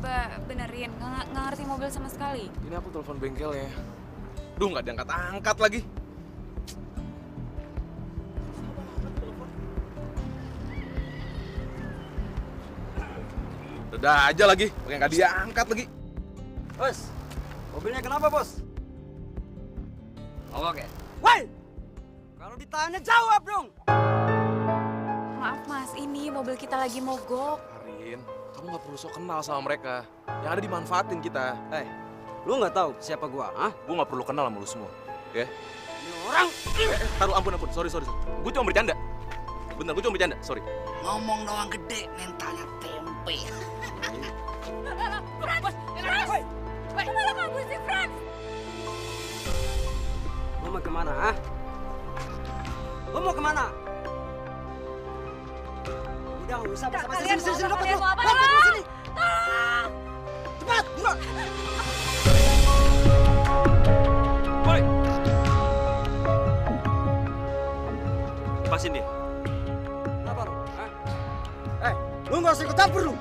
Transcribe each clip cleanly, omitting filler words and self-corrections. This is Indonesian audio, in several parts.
coba benerin, nggak ngerti mobil sama sekali. Ini aku telepon bengkelnya. Duh, nggak diangkat-angkat lagi. Udah aja lagi, pakai nggak diangkat lagi. Bos, mobilnya kenapa, Bos? Oke. Woi! Kalau ditanya jawab dong. Maaf mas, ini mobil kita lagi mogok. Karin, kamu nggak perlu sok kenal sama mereka. Yang ada dimanfaatin kita. Lu nggak tahu siapa gua, ah? Gue nggak perlu kenal sama lu semua, ya? Ini orang. Taruh, ampun. Sorry. Gue cuma bercanda. Bener, gue cuma bercanda, sorry. Ngomong doang gede, mentalnya tempe. Kenapa kamu sih, Franz? Lu mau kemana, ah? Lu mau kemana? Udah, nggak usah basa-basi. Sini, dompet lu. Dompet lu sini. Cepat, buruan. Boy! Lepasin dia. Kenapa lu? Lu nggak usah ikut campur lu.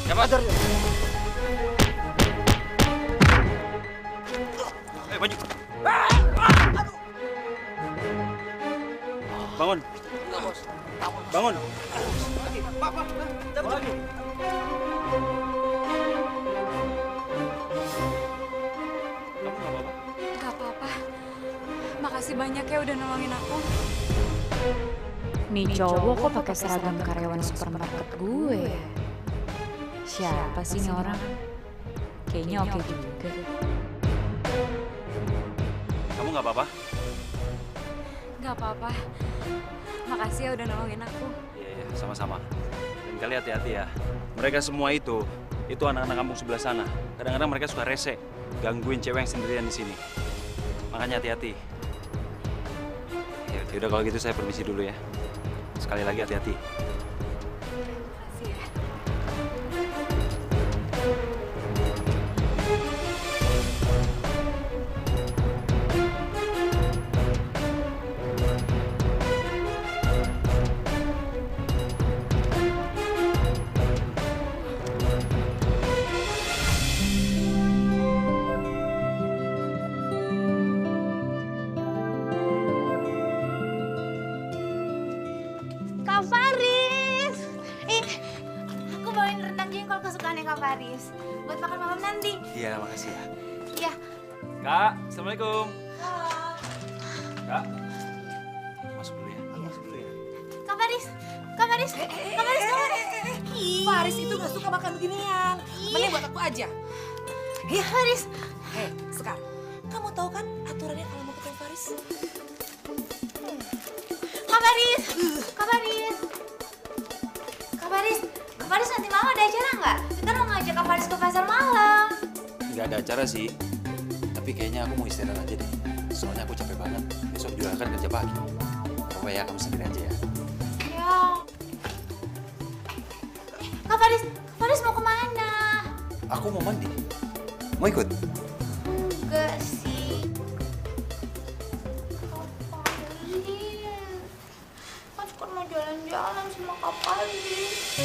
Siapa? Ajar dia. Maju. Bangun. Bangun. Pak, cabut lagi. Kamu nggak apa-apa? Gak apa-apa. Makasih banyak ya udah nolongin aku. Nih cowok kok pakai seragam karyawan supermarket gue. Siapa sih nih orang? Kayaknya oke juga. Kamu nggak apa-apa? Gak apa-apa. Makasih ya udah nolongin aku. Iya, sama-sama. Dan kalian hati-hati ya. Mereka semua itu anak-anak kampung sebelah sana. Kadang-kadang mereka suka rese, gangguin cewek yang sendirian di sini. Makanya hati-hati. Ya udah kalau gitu saya permisi dulu ya. Sekali lagi hati-hati. Makasih ya. Kak Faris. Aku bawain rendang jengkol kesukaannya Kak Faris. Buat makan malam nanti. Iya, makasih ya. Iya. Kak, Assalamualaikum. Kak, masuk dulu ya. Masuk dulu ya. Kak Faris. Kak Faris. Kak Faris. Faris itu gak suka makan beginian. Mending buat aku aja. Kak Faris. Sekar, kamu tahu kan aturannya kalau mau ketemu Faris? Kak Faris. Kak Faris. Kak Faris. Kak Faris nanti malam ada acara nggak? Kita mau ngajak Kak Faris ke pasar malam. Nggak ada acara sih. Tapi kayaknya aku mau istirahat aja deh. Soalnya aku capek banget. Besok juga akan kerja pagi. Pokoknya kamu sendiri aja ya. Ya. Kak Faris. Kak Faris mau kemana? Aku mau mandi. Mau ikut? Enggak sih. Kak Faris. Aku kan mau jalan-jalan sama Kak Faris.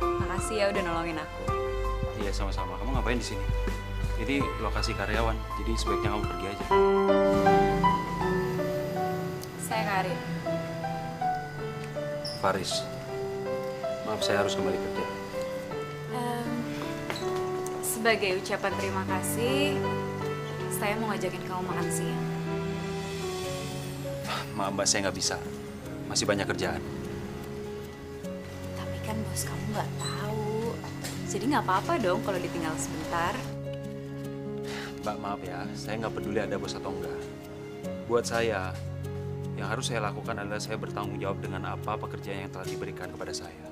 Makasih ya udah nolongin aku. Iya, sama-sama. Kamu ngapain di sini? Ini lokasi karyawan, jadi sebaiknya kamu pergi aja. Saya Karin. Faris, maaf saya harus kembali kerja. Sebagai ucapan terima kasih, saya mau ngajakin kamu makan siang. Maaf Mbak, saya nggak bisa. Masih banyak kerjaan. Tapi kan bos kamu nggak tahu. Jadi nggak apa-apa dong kalau ditinggal sebentar. Mbak, maaf ya, saya nggak peduli ada bos atau enggak. Buat saya, yang harus saya lakukan adalah saya bertanggung jawab dengan apa pekerjaan yang telah diberikan kepada saya.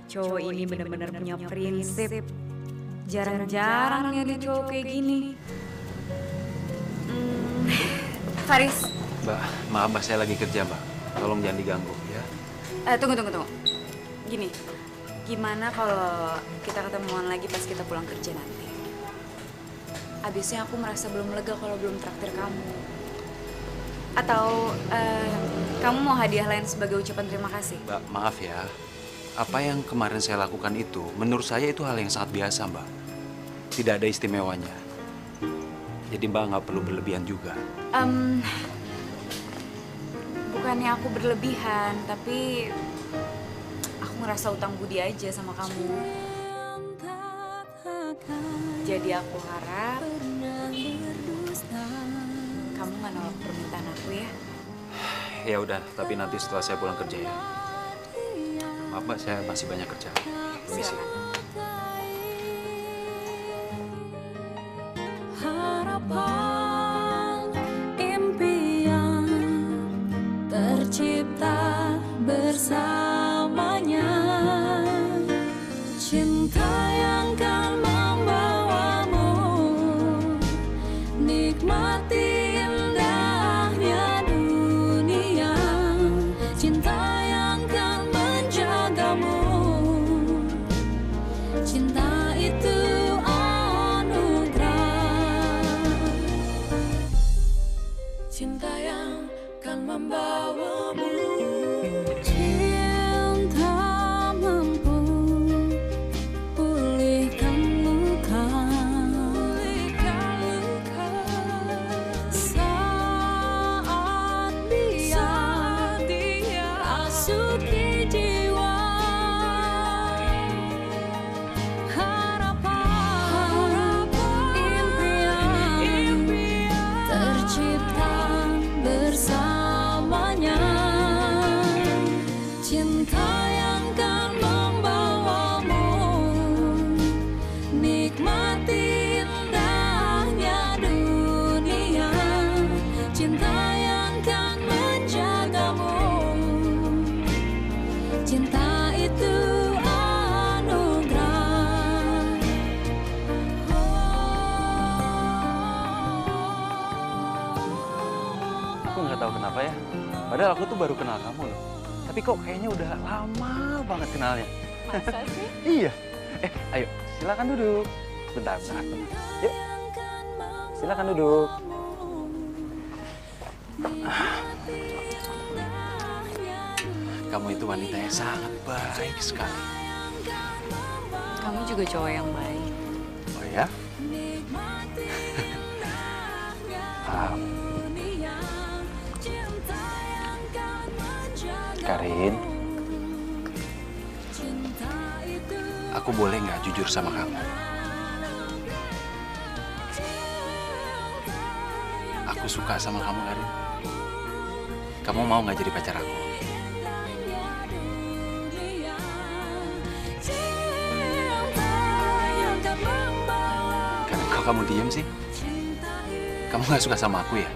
Cowok ini benar-benar punya prinsip. Jarang-jarang nyari cowok kayak gini. Faris. Mbak, maaf Mbak, saya lagi kerja Mbak. Tolong jangan diganggu ya. Tunggu. Gini, gimana kalau kita ketemuan lagi pas kita pulang kerja nanti? Abisnya aku merasa belum lega kalau belum traktir kamu. Atau kamu mau hadiah lain sebagai ucapan terima kasih? Mbak, maaf ya. Apa yang kemarin saya lakukan itu, menurut saya itu hal yang sangat biasa Mbak. Tidak ada istimewanya. Jadi Mbak nggak perlu berlebihan juga. Bukannya aku berlebihan, tapi aku ngerasa utang budi aja sama kamu. Jadi aku harap kamu nggak nolak permintaan aku ya. Ya udah, tapi nanti setelah saya pulang kerja ya. Maaf Mbak, saya masih banyak kerja. Permisi. Harapan, impian tercipta bersamanya. Cinta yang kan membawamu nikmati indahnya dunia. Cinta yang kan menjagamu. Cinta itu anugerah. Cinta yang kan membawamu. Cinta mampu pulihkan luka. Saat dia rasuki jiwa. Harapan, impian tercipta bersamanya. Cinta yang kan membawamu nikmati indahnya dunia. Cinta yang kan menjagamu. Cinta itu anugerah. Aku nggak tahu kenapa ya. Padahal aku tuh baru kenal kamu loh. Tapi kok kayaknya udah lama banget kenalnya. Masa sih? Iya. Ayo, silakan duduk. Bentar. Yuk. Silakan duduk. Kamu itu wanita yang sangat baik sekali. Kamu juga cowok yang baik. Oh ya? Karin, aku boleh nggak jujur sama kamu? Aku suka sama kamu, Karin. Kamu mau nggak jadi pacar aku? Karin, kok kamu diem sih? Kamu nggak suka sama aku ya?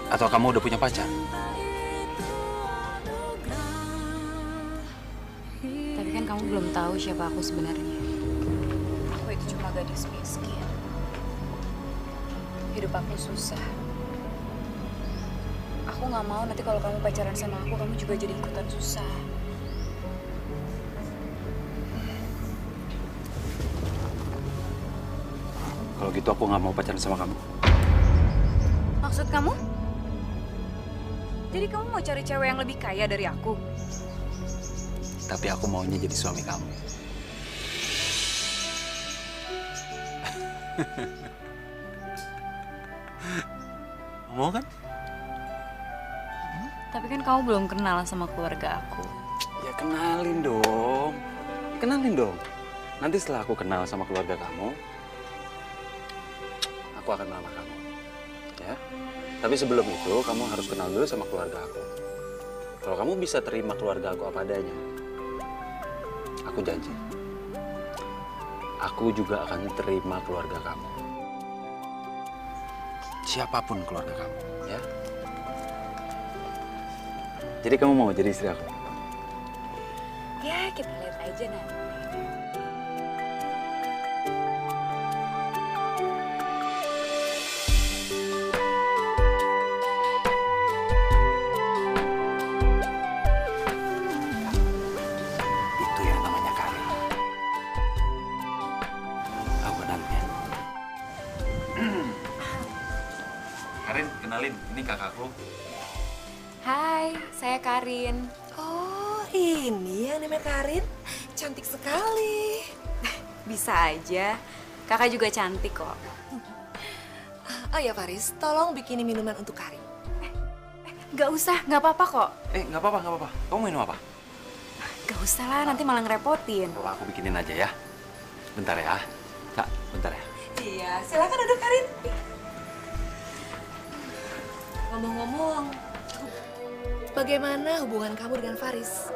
Atau kamu udah punya pacar? Tapi kan kamu belum tahu siapa aku sebenarnya. Aku itu cuma gadis miskin. Hidup aku susah. Aku nggak mau nanti kalau kamu pacaran sama aku, kamu juga jadi ikutan susah. Kalau gitu aku nggak mau pacaran sama kamu. Maksud kamu? Jadi kamu mau cari cewek yang lebih kaya dari aku? Tapi aku maunya jadi suami kamu. Mau kan? Tapi kan kamu belum kenal sama keluarga aku. Ya kenalin dong. Kenalin dong. Nanti setelah aku kenal sama keluarga kamu, aku akan melamar kamu. Ya. Tapi sebelum itu, kamu harus kenal dulu sama keluarga aku. Kalau kamu bisa terima keluarga aku apa adanya, aku janji. Aku juga akan terima keluarga kamu. Siapapun keluarga kamu, ya. Jadi kamu mau jadi istri aku? Ya, kita lihat aja nanti. Itu yang namanya Karin. Aku kenalnya. Karin, kenalin, ini kakakku. Hai, saya Karin. Oh, ini yang namanya Karin. Cantik sekali. Bisa aja. Kakak juga cantik kok. Oh ya Faris, tolong bikinin minuman untuk Karin. Gak usah, gak apa-apa kok. Nggak apa-apa, nggak apa-apa. Kamu minum apa? Gak usah lah, nanti malah ngerepotin. Oh, aku bikinin aja ya. Bentar ya. Kak, bentar ya. Iya, silakan duduk Karin. Ngomong-ngomong, bagaimana hubungan kamu dengan Faris?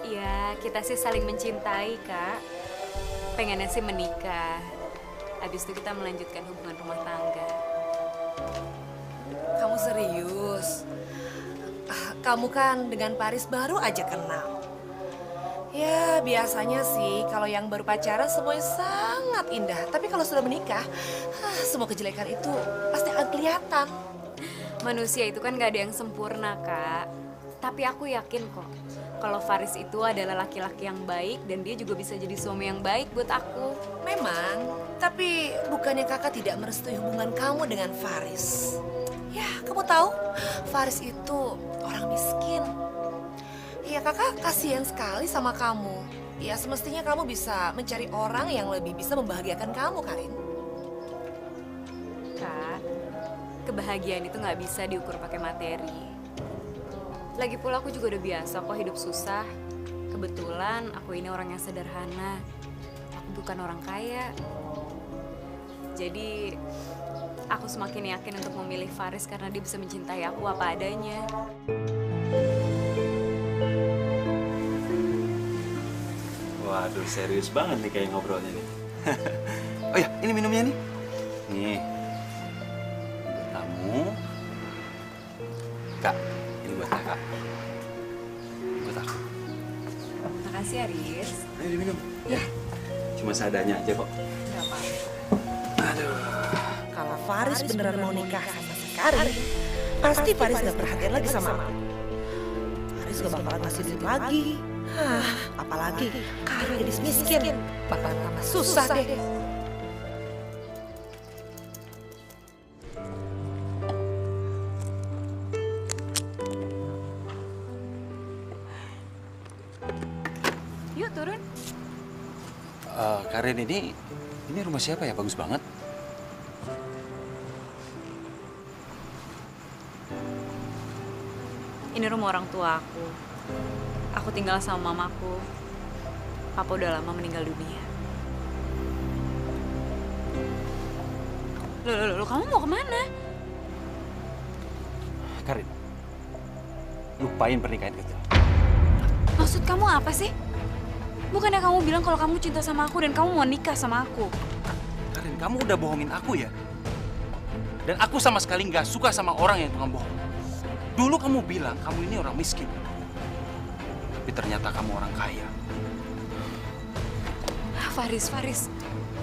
Iya, kita sih saling mencintai, Kak. Pengennya sih menikah. Habis itu kita melanjutkan hubungan rumah tangga. Kamu serius? Kamu kan dengan Faris baru aja kenal. Ya, biasanya sih kalau yang baru pacaran semuanya sangat indah. Tapi kalau sudah menikah, semua kejelekan itu pasti akan kelihatan. Manusia itu kan gak ada yang sempurna, Kak. Tapi aku yakin kok, kalau Faris itu adalah laki-laki yang baik dan dia juga bisa jadi suami yang baik buat aku. Memang, tapi bukannya kakak tidak merestui hubungan kamu dengan Faris. Ya, kamu tahu, Faris itu orang miskin. Ya, kakak kasihan sekali sama kamu. Ya, semestinya kamu bisa mencari orang yang lebih bisa membahagiakan kamu, Karin. Kak, kebahagiaan itu gak bisa diukur pakai materi. Lagi pula aku juga udah biasa kok hidup susah. Kebetulan aku ini orang yang sederhana. Aku bukan orang kaya. Jadi aku semakin yakin untuk memilih Faris karena dia bisa mencintai aku apa adanya. Waduh, serius banget nih kayak ngobrolnya nih. Oh ya, ini minumnya nih. Nih. Buat kamu. Kak, ini buat kakak. Buat aku. Makasih Aris. Ayo diminum. Ya. Cuma seadanya aja kok. Gak apa-apa. Aduh. Kalau Faris beneran mau nikah sama si Karin, pasti Faris gak perhatian lagi sama aku. Faris gak bakalan ngasih duit lagi. Apalagi Karin jadi miskin, bakalan tambah susah deh. Yuk turun. Karin, ini rumah siapa ya? Bagus banget. Ini rumah orang tua aku. Aku tinggal sama mamaku. Papa udah lama meninggal dunia. Loh, kamu mau kemana? Karin, lupain pernikahan kita. Maksud kamu apa sih? Bukannya kamu bilang kalau kamu cinta sama aku dan kamu mau nikah sama aku? Karin, kamu udah bohongin aku ya? Dan aku sama sekali nggak suka sama orang yang tukang bohong. Dulu kamu bilang kamu ini orang miskin. Tapi ternyata kamu orang kaya. Faris,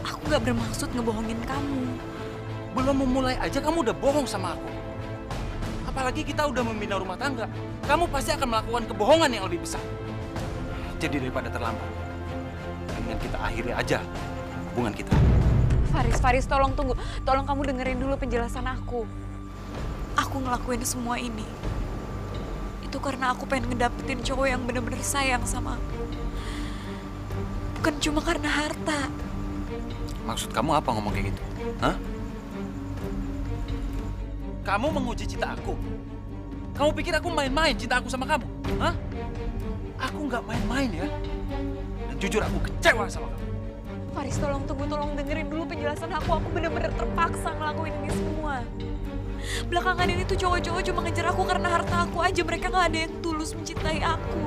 aku gak bermaksud ngebohongin kamu. Belum memulai aja kamu udah bohong sama aku. Apalagi kita udah membina rumah tangga. Kamu pasti akan melakukan kebohongan yang lebih besar. Jadi daripada terlambat, mendingan kita akhiri aja hubungan kita. Faris, tolong tunggu. Tolong kamu dengerin dulu penjelasan aku. Aku ngelakuin semua ini. Itu karena aku pengen ngedapetin cowok yang bener-bener sayang sama aku. Bukan cuma karena harta. Maksud kamu apa ngomong kayak gitu? Hah? Kamu menguji cinta aku? Kamu pikir aku main-main cinta aku sama kamu? Hah? Aku nggak main-main ya. Dan jujur aku kecewa sama kamu. Faris, tolong tunggu, tolong dengerin dulu penjelasan aku. Aku bener-bener terpaksa ngelakuin ini semua. Belakangan ini tuh cowok-cowok cuma ngejar aku karena harta aku aja. Mereka nggak ada yang tulus mencintai aku.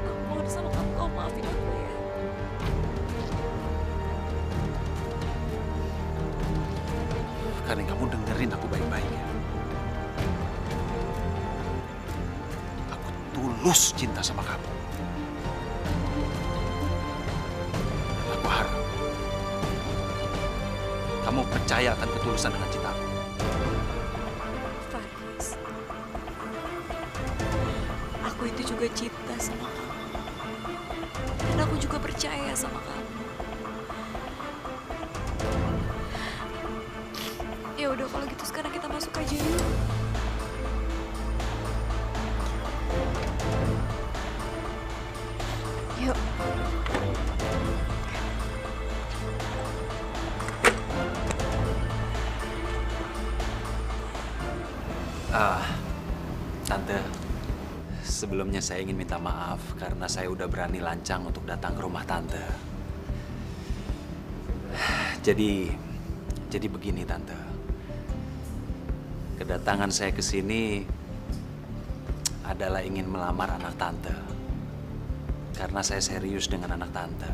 Aku mohon sama kamu, maafin aku ya. Karena kamu dengerin aku baik-baik ya. tulus cinta sama kamu. Aku harap kamu percaya akan ketulusan dengan cintaku. Faris, aku itu juga cinta sama kamu. Dan aku juga percaya sama kamu. Ya udah kalau gitu sekarang kita masuk aja yuk. Yuk. Tante, sebelumnya saya ingin minta maaf karena saya udah berani lancang untuk datang ke rumah Tante. Jadi begini Tante. Kedatangan saya ke sini adalah ingin melamar anak Tante. Karena saya serius dengan anak Tante.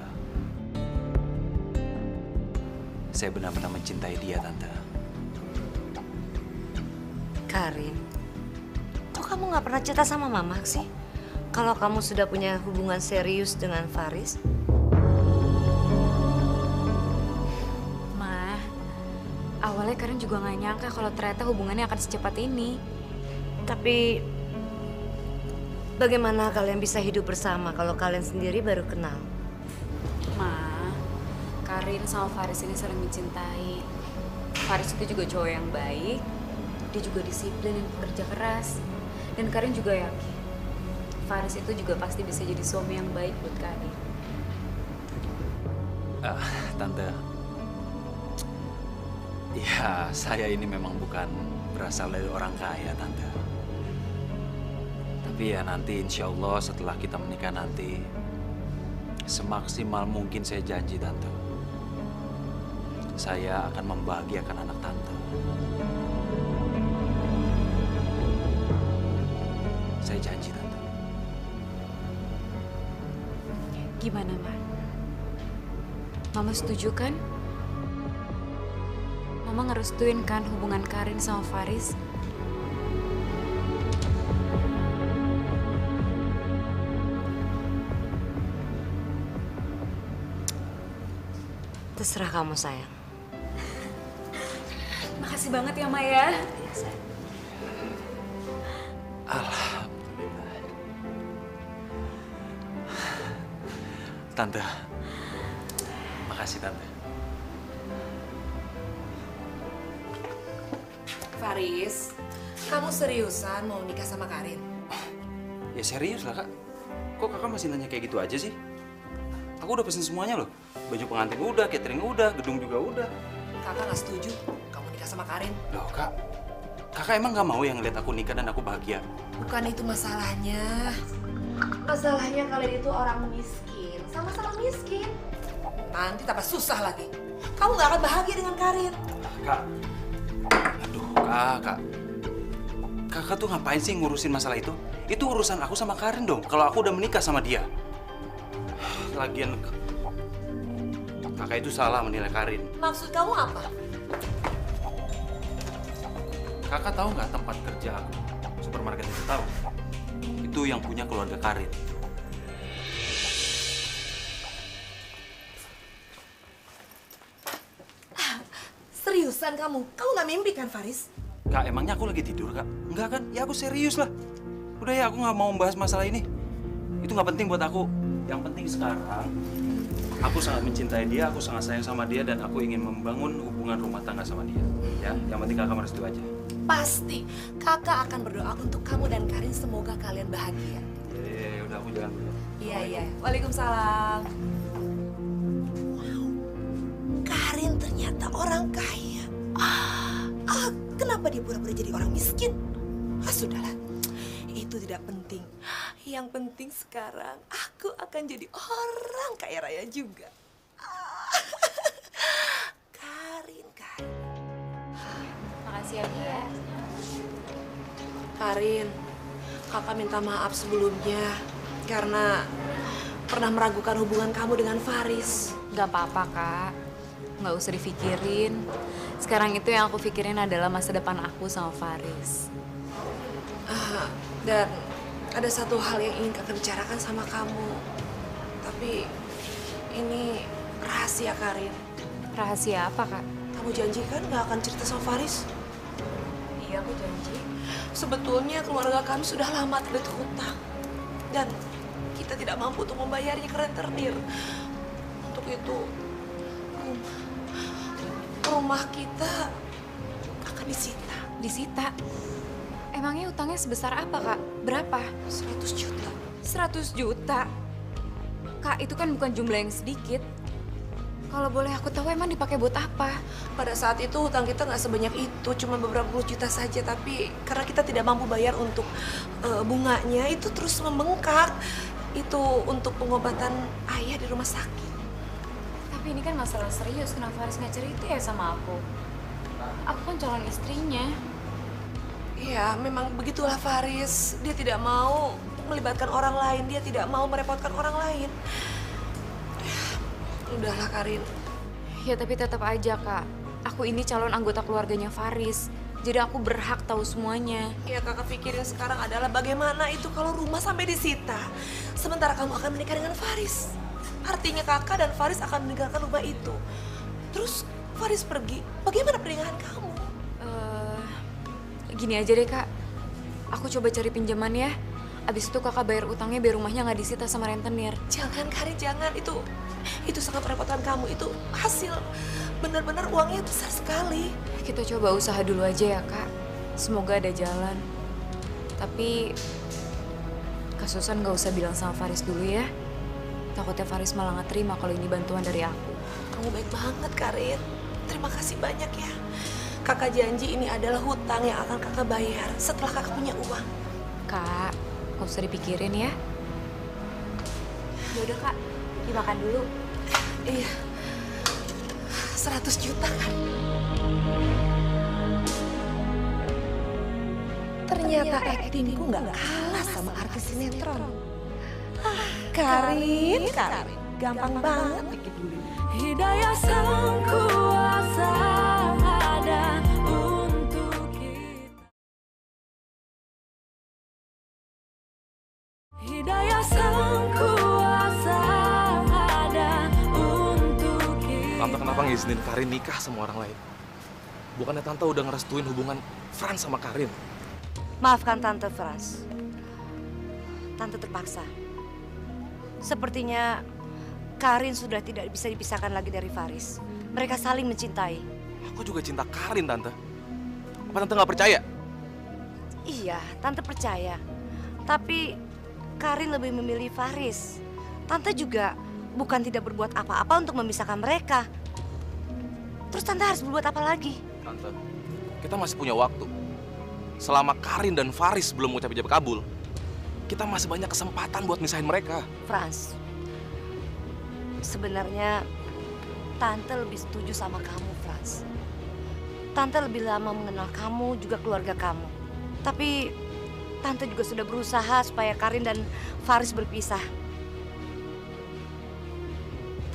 Saya benar-benar mencintai dia, Tante. Karin, kok kamu nggak pernah cerita sama Mama sih? Kalau kamu sudah punya hubungan serius dengan Faris? Ma, awalnya Karin juga nggak nyangka kalau ternyata hubungannya akan secepat ini. Tapi bagaimana kalian bisa hidup bersama kalau kalian sendiri baru kenal? Ma, Karin sama Faris ini saling mencintai. Faris itu juga cowok yang baik. Dia juga disiplin dan bekerja keras. Dan Karin juga yakin Faris itu juga pasti bisa jadi suami yang baik buat Karin. Tante, ya saya ini memang bukan berasal dari orang kaya, Tante. Tapi ya nanti insya Allah setelah kita menikah nanti, semaksimal mungkin saya janji, Tante. Saya akan membahagiakan anak Tante. Saya janji, Tante. Gimana, Ma? Mama setuju kan? Mama ngerestuin kan hubungan Karin sama Faris? Terserah kamu, sayang. Makasih banget ya, Ma ya. Alhamdulillah. Tante, makasih Tante. Faris, kamu seriusan mau nikah sama Karin? Ya serius lah, Kak. Kok Kakak masih nanya kayak gitu aja sih? Aku udah pesen semuanya loh. Baju pengantin udah, catering udah, gedung juga udah. Kakak nggak setuju kamu nikah sama Karin. Loh, Kak. Kakak emang nggak mau yang lihat aku nikah dan aku bahagia? Bukan itu masalahnya. Masalahnya kalian itu orang miskin, sama-sama miskin. Nanti tambah susah lagi. Kamu nggak akan bahagia dengan Karin. Kak. Aduh, Kak. Kakak tuh ngapain sih ngurusin masalah itu? Itu urusan aku sama Karin dong. Kalau aku udah menikah sama dia. Lagian Kakak itu salah menilai Karin. Maksud kamu apa? Kakak tahu nggak tempat kerja aku? Supermarket itu tahu. Itu yang punya keluarga Karin. Seriusan kamu? Kamu nggak mimpi kan, Faris? Kak, emangnya aku lagi tidur, Kak? Enggak kan? Ya aku serius lah. Udah ya, aku nggak mau membahas masalah ini. Itu nggak penting buat aku. Yang penting sekarang, aku sangat mencintai dia, aku sangat sayang sama dia, dan aku ingin membangun hubungan rumah tangga sama dia. Ya, yang penting Kakak merestui aja. Pasti. Kakak akan berdoa untuk kamu dan Karin. Semoga kalian bahagia. Udah aku jalan dulu. Iya. Waalaikumsalam. Wow. Karin ternyata orang kaya. Kenapa dia pura-pura jadi orang miskin? Sudahlah. Itu tidak penting. Yang penting sekarang aku akan jadi orang kaya raya juga. Karin. Makasih ya, Bu. Karin, kakak minta maaf sebelumnya karena pernah meragukan hubungan kamu dengan Faris. Gak apa-apa, Kak. Nggak usah dipikirin. Sekarang itu yang aku pikirin adalah masa depan aku sama Faris. Dan ada satu hal yang ingin kakak bicarakan sama kamu. Tapi ini rahasia, Karin. Rahasia apa, Kak? Kamu janji kan nggak akan cerita sama Faris? Iya, aku janji. Sebetulnya keluarga kami sudah lama terlilit hutang. Dan kita tidak mampu untuk membayarnya ke rentenir. Untuk itu, rumah kita akan disita. Disita? Emangnya utangnya sebesar apa, Kak? Berapa? 100 juta. 100 juta? Kak, itu kan bukan jumlah yang sedikit. Kalau boleh aku tahu emang dipakai buat apa? Pada saat itu hutang kita nggak sebanyak itu, cuma beberapa puluh juta saja. Tapi karena kita tidak mampu bayar untuk bunganya, itu terus membengkak. Itu untuk pengobatan ayah di rumah sakit. Tapi ini kan masalah serius, kenapa Faris nggak cerita ya sama aku? Aku kan calon istrinya. Iya, memang begitulah Faris. Dia tidak mau melibatkan orang lain, dia tidak mau merepotkan orang lain. Udahlah Karin. Ya tapi tetap aja, Kak. Aku ini calon anggota keluarganya Faris. Jadi aku berhak tahu semuanya. Ya kakak pikirin sekarang adalah bagaimana itu kalau rumah sampai disita. Sementara kamu akan menikah dengan Faris. Artinya kakak dan Faris akan meninggalkan rumah itu. Terus Faris pergi, bagaimana pernikahan kamu? Gini aja deh, Kak. Aku coba cari pinjaman ya. Abis itu kakak bayar utangnya biar rumahnya nggak disita sama rentenir. Jangan Karin, jangan. Itu sangat merepotkan kamu. Itu hasil benar-benar uangnya besar sekali. Kita coba usaha dulu aja ya, Kak. Semoga ada jalan. Tapi Kak Susan nggak usah bilang sama Faris dulu ya. Takutnya Faris malah nggak terima kalau ini bantuan dari aku. Kamu baik banget Karin. Terima kasih banyak ya. Kakak janji ini adalah hutang yang akan kakak bayar setelah kakak punya uang. Kak, nggak usah dipikirin ya. Ya udah Kak, dimakan dulu. Iya. 100 juta kan? Ternyata aktingku nggak kalah sama artis sinetron. Karin, gampang banget bikin dulu. Hidayah sang kuasa ada untuk kita. Hidayah sang kuasa ada untuk kita. Tante kenapa ngizinin Karin nikah sama orang lain? Bukannya Tante udah ngerestuin hubungan Frans sama Karin? Maafkan Tante Frans. Tante terpaksa. Sepertinya Karin sudah tidak bisa dipisahkan lagi dari Faris. Mereka saling mencintai. Aku juga cinta Karin, Tante. Apa Tante nggak percaya? Iya, Tante percaya. Tapi Karin lebih memilih Faris. Tante juga bukan tidak berbuat apa-apa untuk memisahkan mereka. Terus Tante harus berbuat apa lagi? Tante, kita masih punya waktu. Selama Karin dan Faris belum mengucap ijab kabul, kita masih banyak kesempatan buat misahin mereka. Frans, sebenarnya Tante lebih setuju sama kamu, Frans. Tante lebih lama mengenal kamu, juga keluarga kamu. Tapi Tante juga sudah berusaha supaya Karin dan Faris berpisah.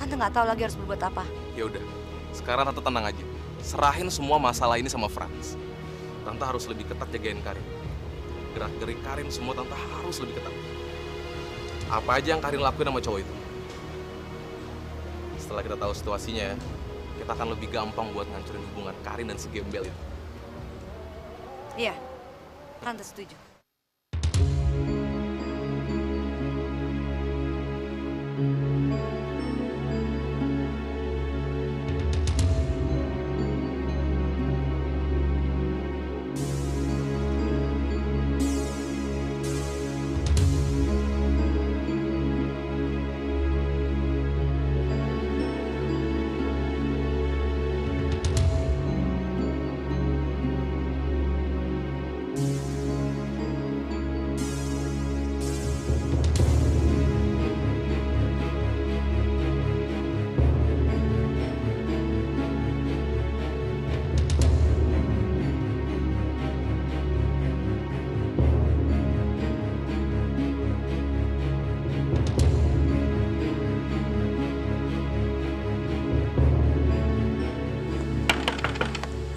Tante nggak tahu lagi harus berbuat apa. Ya udah, sekarang Tante tenang aja. Serahin semua masalah ini sama Frans. Tante harus lebih ketat jagain Karin. Gerak-gerik Karin semua Tante harus lebih ketat. Apa aja yang Karin lakuin sama cowok itu. Setelah kita tahu situasinya, kita akan lebih gampang buat ngancurin hubungan Karin dan si gembel itu. Iya, Tante setuju.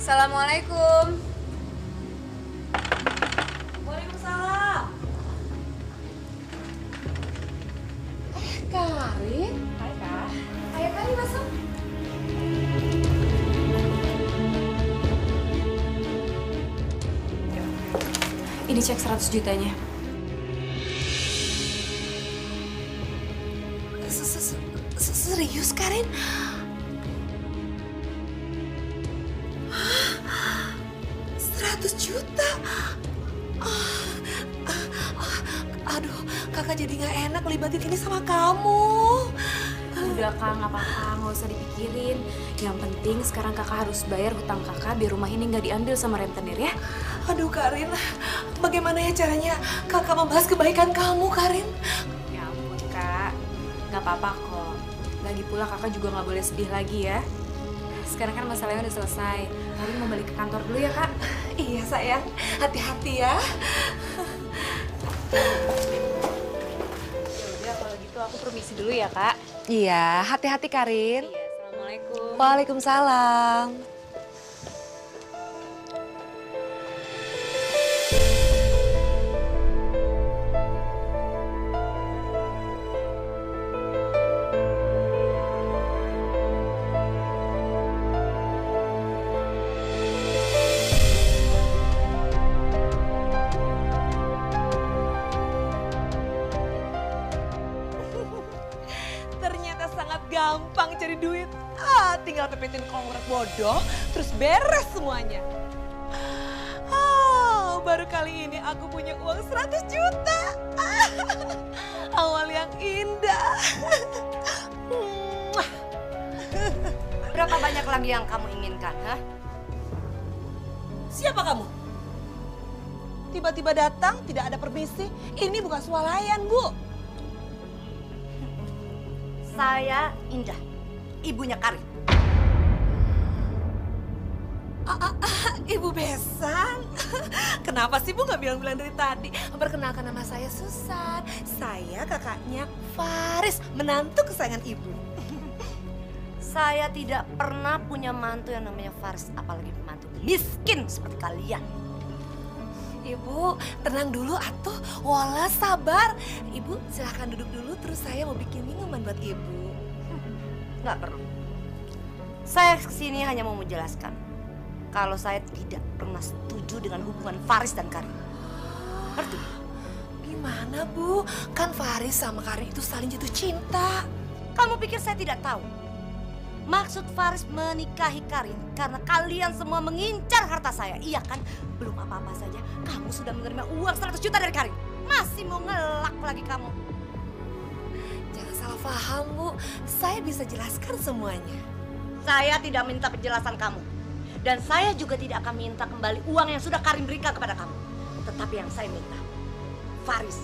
Assalamualaikum. Waalaikumsalam. Ini cek 100 jutanya. Serius, Karin? 100 juta? Aduh, kakak jadi gak enak libatin ini sama kamu. Udah kak, nggak apa-apa, nggak usah dipikirin. Yang penting sekarang kakak harus bayar hutang kakak biar rumah ini nggak diambil sama rentenir ya. Aduh Karin, bagaimana ya caranya kakak membahas kebaikan kamu, Karin? Ya ampun kak, nggak apa-apa kok. Lagi pula kakak juga nggak boleh sedih lagi ya. Sekarang kan masalahnya udah selesai. Karin mau balik ke kantor dulu ya kak. Iya sayang, hati-hati ya. Yaudah kalau gitu aku permisi dulu ya kak. Iya, hati-hati Karin. Iya, assalamualaikum. Waalaikumsalam. Ternyata sangat gampang cari duit. Tinggal pepetin kongres bodoh, terus beres semuanya. Baru kali ini aku punya uang 100 juta. Awal yang indah. Berapa banyak lagi yang kamu inginkan, ha? Siapa kamu? Tiba-tiba datang, tidak ada permisi. Ini bukan swalayan, Bu. Saya Indah, ibunya Karin. Ibu Besan. Kenapa sih Bu nggak bilang-bilang dari tadi? Perkenalkan, nama saya Susan. Saya kakaknya Faris, menantu kesayangan Ibu. Saya tidak pernah punya mantu yang namanya Faris, apalagi mantu miskin seperti kalian. Ibu, tenang dulu atuh. Wala, sabar. Ibu silahkan duduk dulu, terus saya mau bikin minuman buat Ibu. Nggak perlu. Saya kesini hanya mau menjelaskan kalau saya tidak pernah setuju dengan hubungan Faris dan Karin. Ngerti? Gimana Bu? Kan Faris sama Karin itu saling jatuh cinta. Kamu pikir saya tidak tahu? Maksud Faris menikahi Karin karena kalian semua mengincar harta saya. Iya kan? Belum apa-apa saja, kamu sudah menerima uang 100 juta dari Karin. Masih mau ngelak lagi kamu. Jangan salah paham Bu, saya bisa jelaskan semuanya. Saya tidak minta penjelasan kamu. Dan saya juga tidak akan minta kembali uang yang sudah Karin berikan kepada kamu. Tetapi yang saya minta, Faris,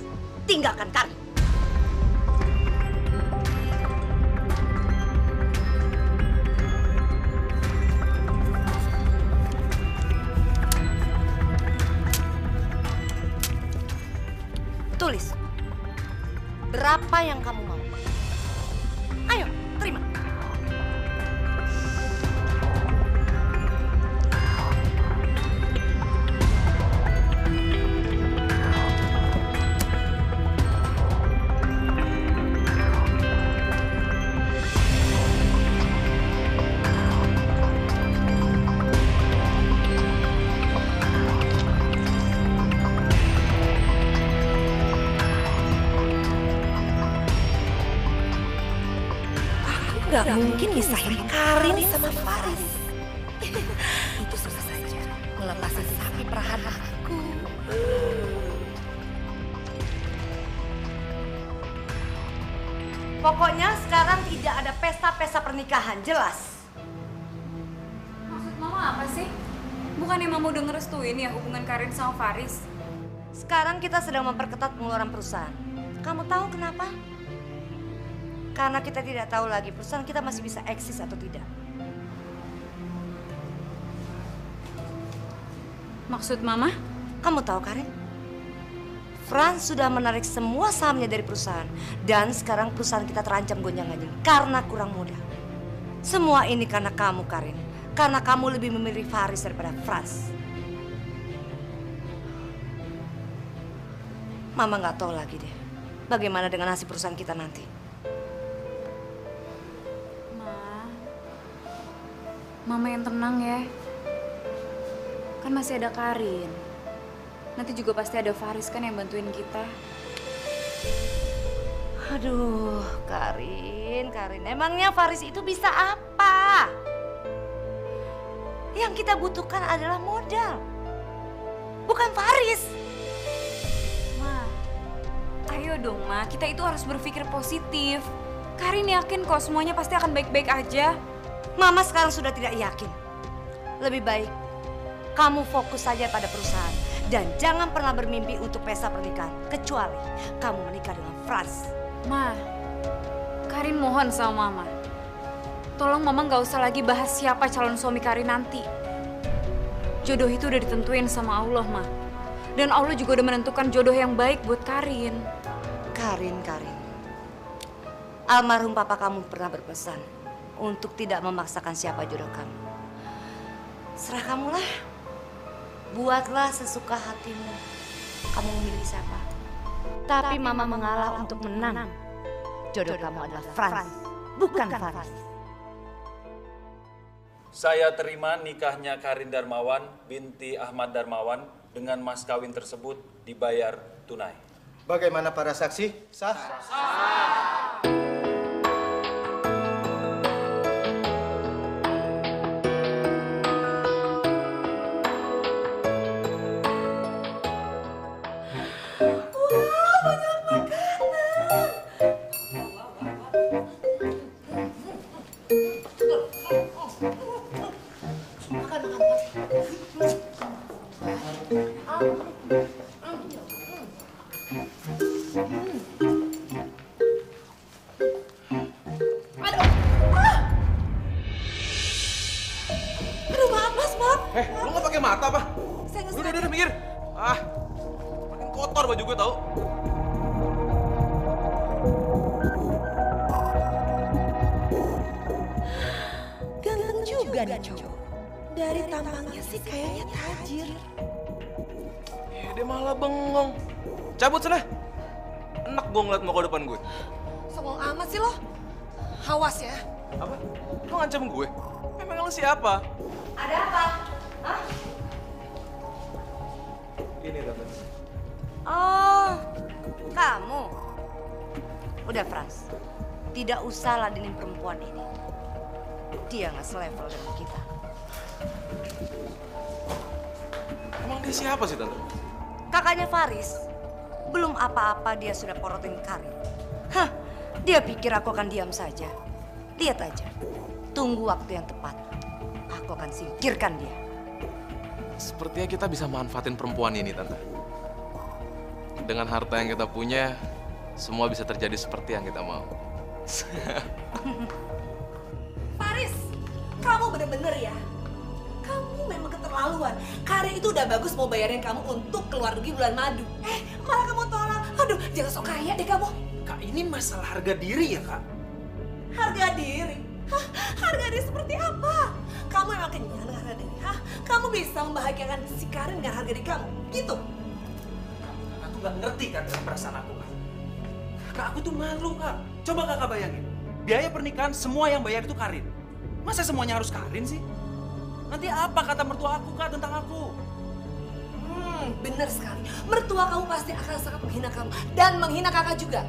tinggalkan Karin. Tulis, berapa yang kamu mau? Ayo, terima. Gak mungkin misahin Karin sama Faris. Itu susah saja melepaskan sapi perahan aku. Pokoknya sekarang tidak ada pesta-pesta pernikahan, jelas? Maksud mama apa sih? Bukannya mama udah ngerestuin ya hubungan Karin sama Faris? Sekarang kita sedang memperketat pengeluaran perusahaan. Kamu tahu kenapa? Karena kita tidak tahu lagi perusahaan kita masih bisa eksis atau tidak. Maksud mama? Kamu tahu Karin? Franz sudah menarik semua sahamnya dari perusahaan. Dan sekarang perusahaan kita terancam gonjang-ganjing karena kurang modal. Semua ini karena kamu Karin. Karena kamu lebih memilih Faris daripada Franz. Mama nggak tahu lagi deh. Bagaimana dengan nasib perusahaan kita nanti? Mama yang tenang ya. Kan masih ada Karin. Nanti juga pasti ada Faris kan yang bantuin kita. Aduh, Karin. Emangnya Faris itu bisa apa? Yang kita butuhkan adalah modal. Bukan Faris. Ma, ayo dong Ma, kita itu harus berpikir positif. Karin yakin kok semuanya pasti akan baik-baik aja. Mama sekarang sudah tidak yakin. Lebih baik kamu fokus saja pada perusahaan. Dan jangan pernah bermimpi untuk pesta pernikahan. Kecuali kamu menikah dengan Frans. Ma, Karin mohon sama Mama. Tolong Mama nggak usah lagi bahas siapa calon suami Karin nanti. Jodoh itu udah ditentuin sama Allah, Ma. Dan Allah juga udah menentukan jodoh yang baik buat Karin. Karin. Almarhum papa kamu pernah berpesan untuk tidak memaksakan siapa jodoh kamu. Serah kamulah. Buatlah sesuka hatimu. Kamu memilih siapa? Tapi Mama mengalah untuk menang. Jodoh kamu adalah Frans, bukan Faris. Saya terima nikahnya Karin Darmawan binti Ahmad Darmawan dengan mas kawin tersebut dibayar tunai. Bagaimana para saksi? Sah? Lu nggak pakai mata apa? Udah minggir. Makin kotor baju gue tau. Ganteng juga nih cowok. Dari tampangnya sih kayaknya tajir. Dia malah bengong. Cabut sana. Enak gue ngeliat muka depan gue. Songong amat sih lo. Awas ya. Apa? Lu ngancam gue? Emang lu siapa? Ada apa? Hah? Ini tante. Oh, kamu. Udah Frans, tidak usah ladenin perempuan ini. Dia nggak selevel dengan kita. Emang dia siapa sih tante? Kakaknya Faris, belum apa-apa dia sudah porotin Karin. Hah, dia pikir aku akan diam saja. Lihat aja, tunggu waktu yang tepat. Aku akan singkirkan dia. Sepertinya kita bisa manfaatin perempuan ini, Tante. Dengan harta yang kita punya, semua bisa terjadi seperti yang kita mau. Faris, kamu bener-bener ya. Kamu memang keterlaluan. Karin itu udah bagus mau bayarin kamu untuk keluar negeri bulan madu. Malah kamu tolak. Aduh, jangan sok kaya deh kamu. Kak, ini masalah harga diri ya, Kak? Harga diri? Hah? Harga diri seperti apa? Kamu emang kenyang dengan harga diri? Hah? Kamu bisa membahagiakan si Karin dengan harga diri kamu? Gitu? Kakak tuh nggak ngerti kan dengan perasaan aku, Kak. Kak, aku tuh malu, Kak. Coba Kakak bayangin. Biaya pernikahan semua yang bayar itu Karin. Masa semuanya harus Karin sih? Nanti apa kata mertua aku, Kak, tentang aku? Bener sekali. Mertua kamu pasti akan sangat menghina kamu. Dan menghina kakak juga.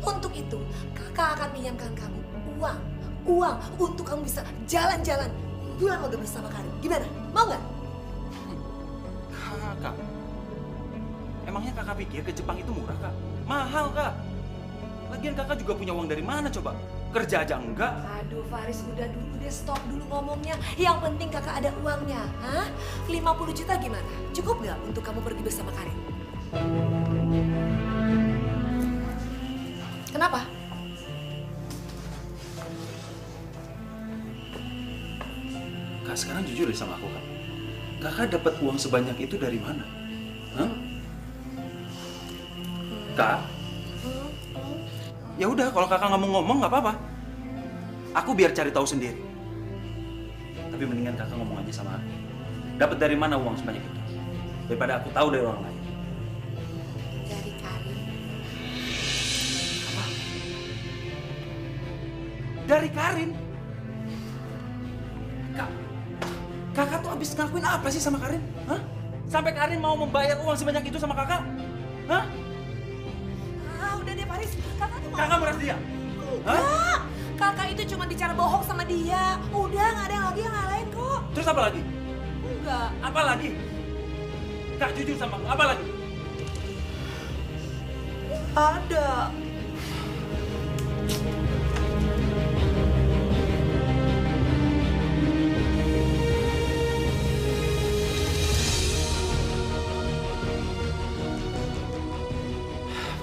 Untuk itu, kakak akan pinjamkan kamu uang untuk kamu bisa jalan-jalan bulan madu bersama Karin. Gimana? Mau nggak? Kak, emangnya kakak pikir ke Jepang itu murah, Kak? Mahal, Kak. Lagian kakak juga punya uang dari mana coba? Kerja aja enggak? Aduh Faris, udah dulu deh, stop dulu ngomongnya. Yang penting kakak ada uangnya. Hah? 50 juta gimana? Cukup nggak untuk kamu pergi bersama Karin? Kenapa? Kak, sekarang jujur deh sama aku, Kak. Kakak dapat uang sebanyak itu dari mana? Hah? Kak? Ya udah, kalau kakak nggak mau ngomong nggak apa-apa. Aku biar cari tahu sendiri. Tapi mendingan kakak ngomong aja sama aku. Dapat dari mana uang sebanyak itu? Daripada aku tahu dari orang lain. Dari Karin. Apa? Dari Karin? Kak, kakak tuh habis ngakuin apa sih sama Karin? Hah? Sampai Karin mau membayar uang sebanyak itu sama kakak? Hah? Udah deh Faris, kakak tuh Kakak merasa dia? Hah? Enggak, kakak itu cuma bicara bohong sama dia. Udah, nggak ada yang lagi yang ngalahin kok. Terus apa lagi? Enggak. Apa lagi? Kak, jujur sama aku, apa lagi? Ada.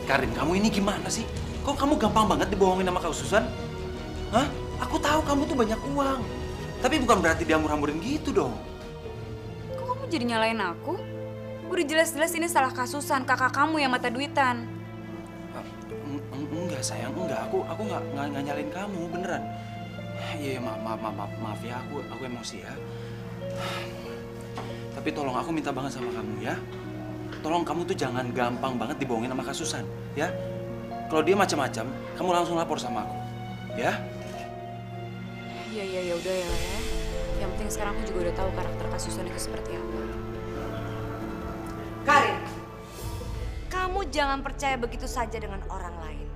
Karin, kamu ini gimana sih? Kok kamu gampang banget dibohongin sama Kak Susan? Hah? Aku tahu kamu tuh banyak uang. Tapi bukan berarti diambur-amburin gitu dong. Kok kamu jadi nyalain aku? Udah jelas-jelas ini salah kasusan, kakak kamu yang mata duitan. Enggak sayang, enggak. Aku nggak nyalain kamu, beneran. Iya, maaf ya, aku emosi ya. Tapi tolong aku minta banget sama kamu ya. Tolong kamu tuh jangan gampang banget dibohongin sama Kak Susan, ya. Kalau dia macam-macam, kamu langsung lapor sama aku, ya. Iya, udah ya, Le. Yang penting sekarang aku juga udah tahu karakter Kak Susan itu seperti apa. Karin, kamu jangan percaya begitu saja dengan orang lain.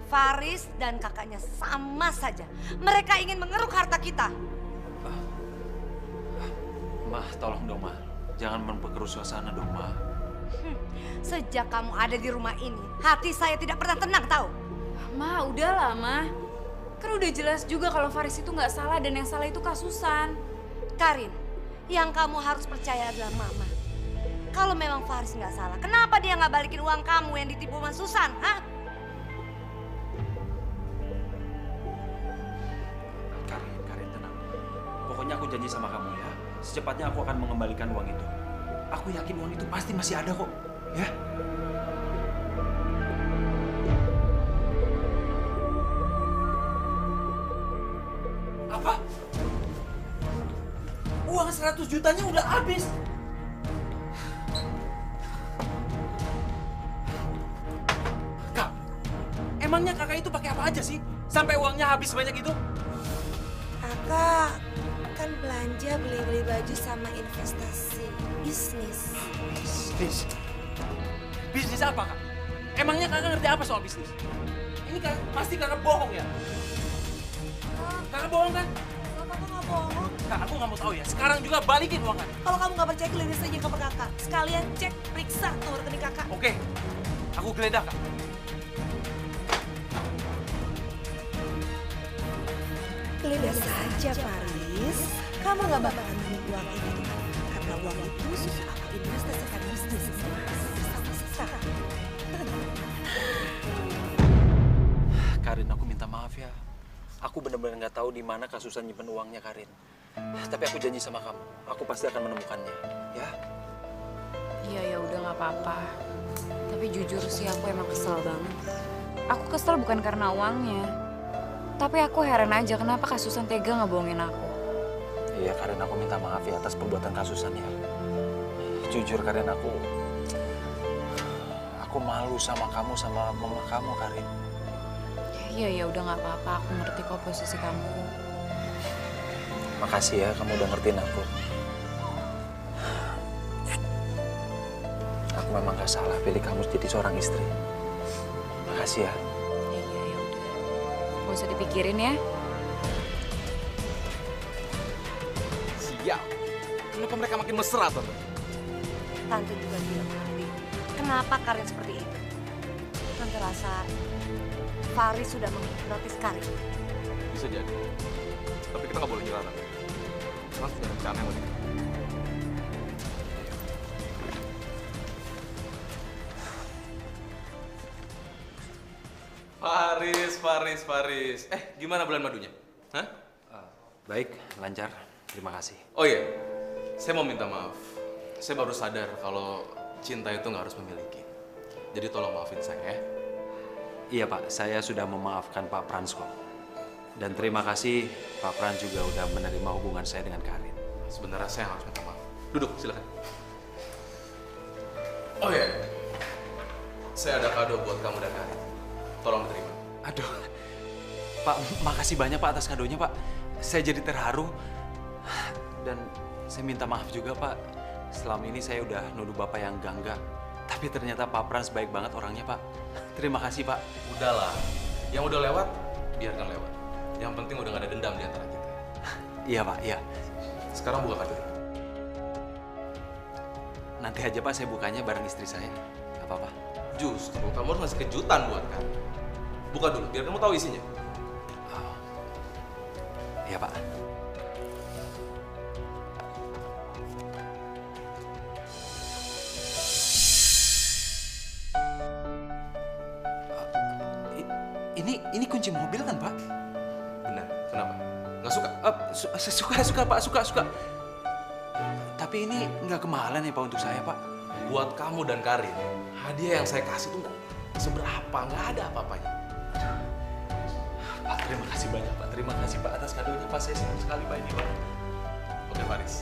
Faris dan kakaknya sama saja. Mereka ingin mengeruk harta kita. Mah, tolong dong, Mah. Jangan memperkeruh suasana dong, Mah. Sejak kamu ada di rumah ini, hati saya tidak pernah tenang, tahu? Ma, udahlah, Ma. Kan udah jelas juga kalau Faris itu nggak salah dan yang salah itu Kak Susan. Karin, yang kamu harus percaya adalah Mama. Kalau memang Faris nggak salah, kenapa dia nggak balikin uang kamu yang ditipu sama Susan, hah? Karin, tenang. Pokoknya aku janji sama kamu ya. Secepatnya aku akan mengembalikan uang itu. Aku yakin uang itu pasti masih ada kok, ya. Apa? Uang 100 jutanya udah habis. Kak, emangnya kakak itu pakai apa aja sih? Sampai uangnya habis sebanyak itu? Kakak kan belanja beli-beli baju sama investasi bisnis. Bisnis? Bisnis apa, Kak? Emangnya kakak ngerti apa soal bisnis? Ini kan pasti kakak bohong ya? Kakak bohong kan? Kakak nggak bohong. Kak, aku nggak mau tahu ya. Sekarang juga balikin uang kan? Kalau kamu nggak percaya, geledah saja ke kakak. Sekalian cek, periksa nomor rekening kakak. Oke, aku geledah, Kak. Geledah saja, Faris. Kamu nggak bakalan nemuin uang ini. Karena uang itu sudah aku investasikan bisnis sama sekarang. Karin, aku minta maaf ya. Aku benar-benar nggak tahu di mana Kak Susan nyimpen uangnya, Karin. Tapi aku janji sama kamu, aku pasti akan menemukannya, ya. Iya, ya udah nggak apa-apa. Tapi jujur sih aku emang kesel banget. Aku kesel bukan karena uangnya. Tapi aku heran aja kenapa Kak Susan tega ngebohongin aku. Iya, Karin, aku minta maaf ya atas perbuatan Kak Susan ya. Jujur, Karin, aku malu sama kamu, sama mama kamu, Karin. Iya, ya udah nggak apa-apa. Aku ngerti kok posisi kamu. Makasih ya, kamu udah ngertiin aku. Aku memang gak salah pilih kamu jadi seorang istri. Makasih ya. Iya, ya udah. Gak usah dipikirin ya. Siap. Kenapa mereka makin mesra, Tante? Tante juga bilang tadi, kenapa Karin seperti itu? Tante rasa Faris sudah menghipnotis Karin. Bisa jadi. Tapi kita nggak boleh nyerah, Tante. Sekarang sudah rencana yang lebih. Faris. Gimana bulan madunya? Hah? Baik, lancar. Terima kasih. Oh iya, saya mau minta maaf. Saya baru sadar kalau cinta itu nggak harus memiliki. Jadi tolong maafin saya ya. Iya Pak, saya sudah memaafkan Pak Frans kok. Dan terima kasih Pak Frans juga udah menerima hubungan saya dengan Karin. Sebenarnya saya harus minta maaf. Duduk, silakan. Oh iya, saya ada kado buat kamu dan Karin. Tolong diterima. Aduh, Pak, makasih banyak Pak atas kadonya Pak. Saya jadi terharu. Dan saya minta maaf juga Pak. selama ini saya udah nuduh Bapak yang enggak. Tapi ternyata Pak Frans baik banget orangnya, Pak. Terima kasih, Pak. Udahlah, yang udah lewat, biarkan lewat. Yang penting udah gak ada dendam di antara kita. Iya, Pak, iya. Sekarang buka kartu. Nanti aja, Pak, saya bukanya bareng istri saya. Gak apa-apa. Justru kamu harus ngasih kejutan buat kamu. Buka dulu, biar kamu tahu isinya. Oh. Iya, Pak. Ini kunci mobil kan, Pak? Benar, kenapa? Nggak suka? Suka, Pak, suka. Tapi ini nggak kemahalan ya, Pak, untuk saya, Pak. Buat kamu dan Karin, hadiah yang saya kasih tuh nggak seberapa, nggak ada apa-apanya. Pak, terima kasih banyak, Pak. Terima kasih, Pak, atas kadonya, Pak. Saya senang sekali, Pak, ini, Pak. Oke, Faris.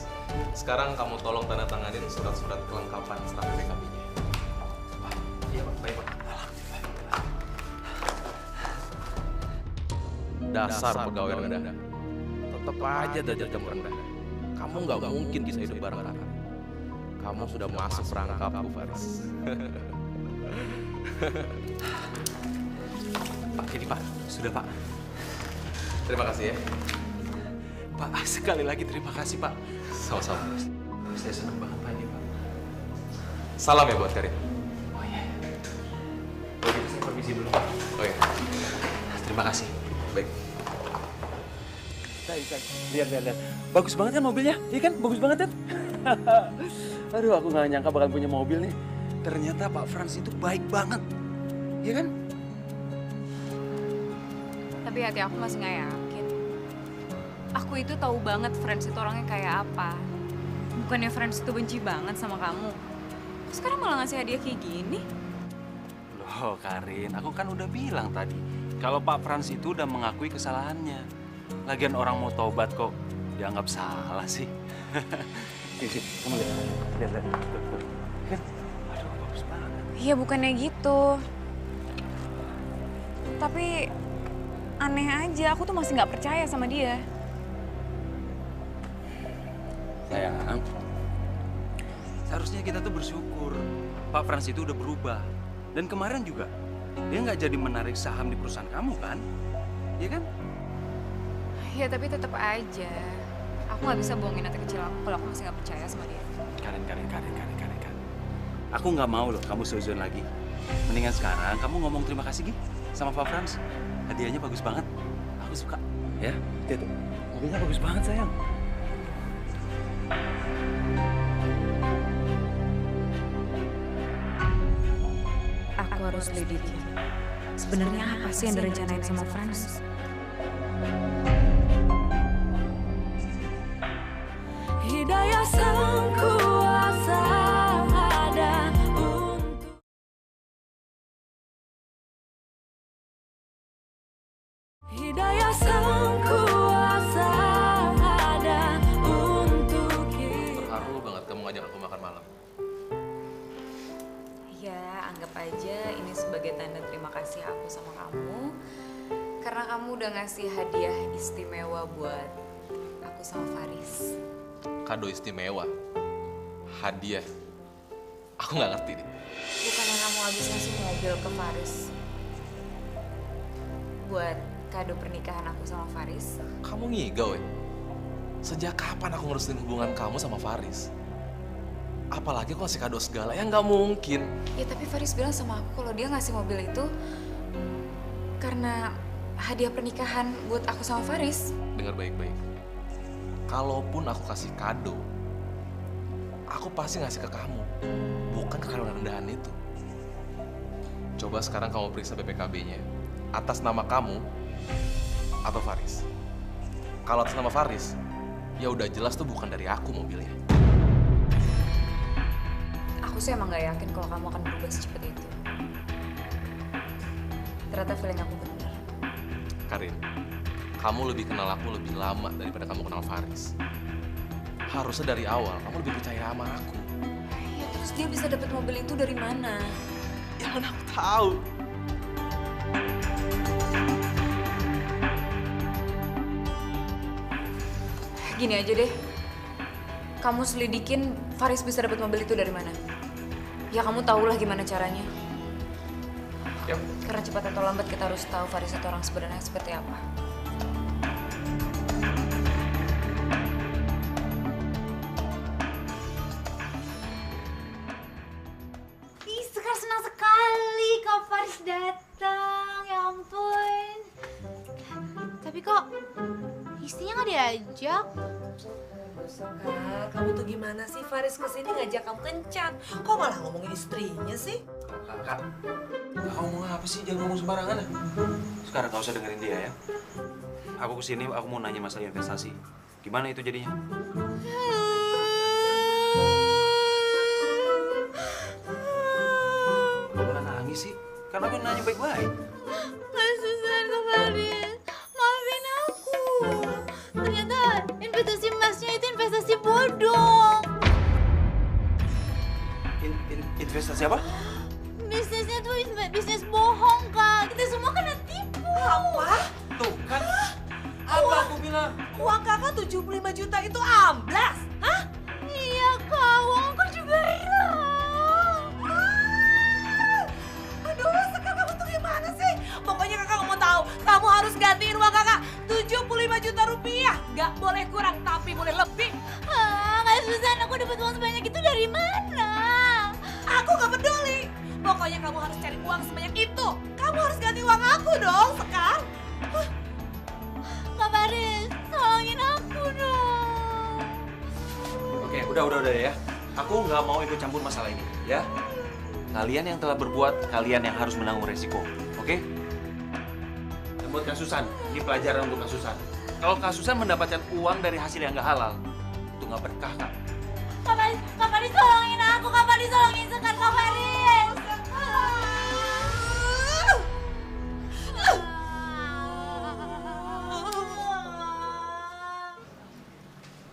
Sekarang kamu tolong tanda tanganin surat-surat kelengkapan serta PKB-nya. Pak, iya, Pak. Baik, Pak. Dasar pegawai rendah. Tetap aja derajat kamu rendah. Kamu nggak mungkin bisa hidup bareng Karin. Kamu sudah masuk perangkapku, Faris. Pak, ini, Pak. Sudah, Pak. Terima kasih ya. Pak, sekali lagi terima kasih, Pak. Sama-sama. Saya senang banget, Pak, ini, Pak. Salam ya buat Karin. Oh iya. Kalau gitu saya permisi dulu, Pak. Oh iya. Terima kasih. Baik. Lihat. Bagus banget kan mobilnya? Iya kan? Bagus banget kan? Aduh, aku nggak nyangka bakal punya mobil nih. Ternyata Pak Frans itu baik banget. Iya kan? Tapi hati aku masih nggak yakin. Aku itu tahu banget Frans itu orangnya kayak apa. Bukannya Frans itu benci banget sama kamu. Kok sekarang malah ngasih hadiah kayak gini? Loh, Karin, aku kan udah bilang tadi. Kalau Pak Frans itu udah mengakui kesalahannya. Lagian orang mau taubat kok dianggap salah sih. Kamu lihat. Kan? Aduh, bagus banget. Iya, bukannya gitu. Tapi aneh aja, aku tuh masih nggak percaya sama dia. Sayang, seharusnya kita tuh bersyukur. Pak Frans itu udah berubah. Dan kemarin juga, dia nggak jadi menarik saham di perusahaan kamu kan? Iya kan? Ya, tapi tetap aja. Aku nggak bisa bohongin hati kecil aku kalau aku masih nggak percaya sama dia. Karin. Aku nggak mau loh kamu seuzon lagi. Mendingan sekarang kamu ngomong terima kasih, Gi, sama Pak Frans. Hadiahnya bagus banget. Aku suka. Ya, lihat tuh. Mobilnya bagus banget, sayang. Aku harus lidiki. Sebenarnya apa sih yang direncanain sama Frans? Hidayah sang kuasa ada untuk Hidayah sang kuasa ada untuk kita. Terharu banget kamu ngajak aku makan malam. Ya, anggap aja ini sebagai tanda terima kasih aku sama kamu. Karena kamu udah ngasih hadiah istimewa buat aku sama Faris. Kado istimewa. Hadiah. Aku nggak ngerti deh. Bukannya kamu habis ngasih mobil ke Faris buat kado pernikahan aku sama Faris? Kamu ngigau ya? Sejak kapan aku ngerestuin hubungan kamu sama Faris? Apalagi aku ngasih kado segala, ya nggak mungkin. Ya, tapi Faris bilang sama aku kalau dia ngasih mobil itu karena hadiah pernikahan buat aku sama Faris. Dengar baik-baik. Kalaupun aku kasih kado, aku pasti ngasih ke kamu, bukan ke kado rendahan itu. Coba sekarang kamu periksa BPKB-nya. Atas nama kamu atau Faris? Kalau atas nama Faris, ya udah jelas tuh bukan dari aku mobilnya. Aku sih emang gak yakin kalau kamu akan berubah secepat itu. Ternyata feeling aku benar. Karin, kamu lebih kenal aku lebih lama daripada kamu kenal Faris. Harusnya dari awal kamu lebih percaya sama aku. Ya, terus dia bisa dapat mobil itu dari mana? Ya mana aku tahu. Gini aja deh. kamu selidikin Faris bisa dapat mobil itu dari mana. Ya kamu tahulah gimana caranya. Yap. Karena cepat atau lambat kita harus tahu Faris itu orang sebenarnya seperti apa. Ih, Sekar senang sekali Kak Faris datang. Ya ampun. Tapi kok istrinya nggak diajak? Sekar, kamu tuh gimana sih? Faris kesini ngajak kamu kencan. Kok malah ngomongin istrinya sih? Kak, kamu ngomong apa sih? Jangan ngomong sembarangan ya. Sekarang gak usah dengerin dia ya. Aku kesini, aku mau nanya masalah investasi. Gimana itu jadinya? Kok malah nangis sih? Karena aku nanya baik-baik. Kak Susan, Kak Faris, maafin aku. Ternyata investasi emasnya itu investasi bodong. Investasi apa? Bisnisnya tuh bisnis bohong, Kak. Kita semua kena tipu. Apa? Tuh kan, apa aku bilang? Uang kakak 75 juta itu amblas? Hah? Iya, Kak. Uang aku juga hilang. Aduh, Sekar kamu tuh gimana sih? Pokoknya kakak nggak mau tahu. Kamu harus gantiin uang kakak 75 juta rupiah. Nggak boleh kurang, tapi boleh lebih. Kak Susan, aku dapat uang sebanyak itu dari mana? Aku nggak peduli. Pokoknya kamu harus cari uang sebanyak itu. Kamu harus ganti uang aku dong, Sekar. Kak Faris, tolongin aku dong. Oke, udah ya. Aku nggak mau ikut campur masalah ini, ya. Kalian yang telah berbuat, kalian yang harus menanggung resiko, oke? Dan buat Kak Susan, ini pelajaran untuk Kak Susan. Kalau Kak Susan mendapatkan uang dari hasil yang nggak halal, itu nggak berkah, Kak. Kak Faris tolongin aku. Kak Faris tolongin Sekar, Kak Faris.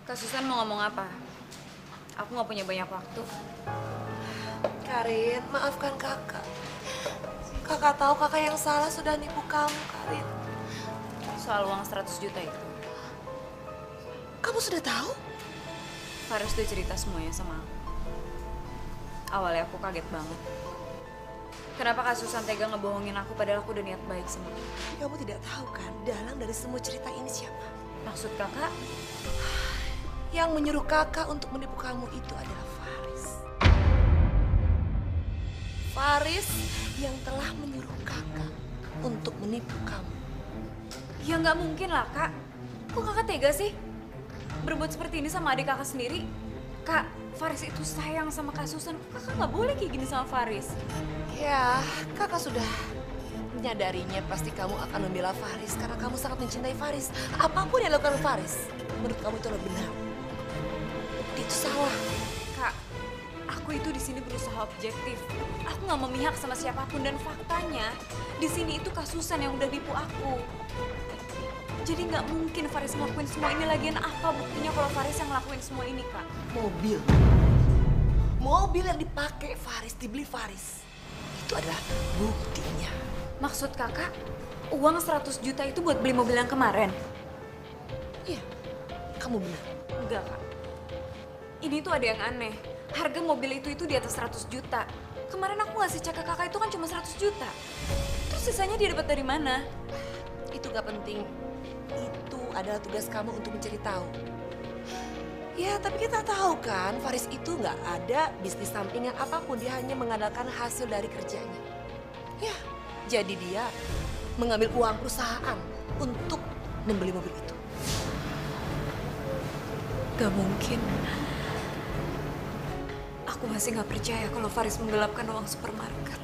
Kak Susan mau ngomong apa? Aku nggak punya banyak waktu. Karin, maafkan kakak. Kakak tahu kakak yang salah sudah nipu kamu, Karin. Soal uang 100 juta itu. Kamu sudah tahu? Faris tuh cerita semuanya sama aku. Awalnya aku kaget banget. Kenapa Kak Susan tega ngebohongin aku padahal aku udah niat baik sama aku? Kamu tidak tahu kan, dalang dari semua cerita ini siapa? Maksud kakak? Yang menyuruh kakak untuk menipu kamu itu adalah Faris. Faris yang telah menyuruh kakak untuk menipu kamu. Ya nggak mungkin lah, Kak. Kok kakak tega sih? Berbuat seperti ini sama adik kakak sendiri? Kak, Faris itu sayang sama Kak Susan. Kakak nggak boleh kayak gini sama Faris. Ya, kakak sudah menyadarinya pasti kamu akan membela Faris karena kamu sangat mencintai Faris. Apapun yang dilakukan Faris, menurut kamu itu adalah benar. Itu salah. Kak, aku itu di sini berusaha objektif. Aku nggak memihak sama siapapun dan faktanya di sini itu Kak Susan yang udah nipu aku. Jadi nggak mungkin Faris ngelakuin semua ini. Lagian apa buktinya kalau Faris yang ngelakuin semua ini, Kak? Mobil yang dipakai Faris, dibeli Faris. Itu adalah buktinya. Maksud kakak, uang 100 juta itu buat beli mobil yang kemarin? Iya, kamu benar. Enggak, Kak. Ini tuh ada yang aneh. Harga mobil itu di atas 100 juta. Kemarin aku ngasih cek ke kakak itu kan cuma 100 juta. Terus sisanya dia dapat dari mana? Itu gak penting. Itu adalah tugas kamu untuk mencari tahu. Ya, tapi kita tahu kan, Faris itu nggak ada bisnis sampingan apapun. Dia hanya mengandalkan hasil dari kerjanya. Ya, jadi dia mengambil uang perusahaan untuk membeli mobil itu. Gak mungkin. Aku masih gak percaya kalau Faris menggelapkan uang supermarket.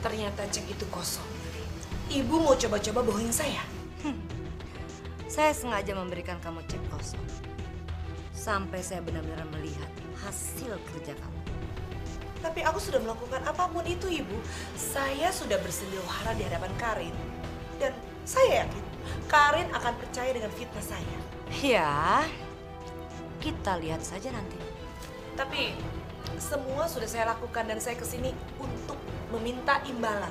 Ternyata cek itu kosong. Ibu mau coba-coba bohongin saya. Saya sengaja memberikan kamu cek kosong. Sampai saya benar-benar melihat hasil kerja kamu. Tapi aku sudah melakukan apapun itu, Ibu. Saya sudah bersedia hara di hadapan Karin. Dan saya yakin Karin akan percaya dengan fitnah saya. Ya, kita lihat saja nanti. Tapi semua sudah saya lakukan dan saya kesini untuk meminta imbalan.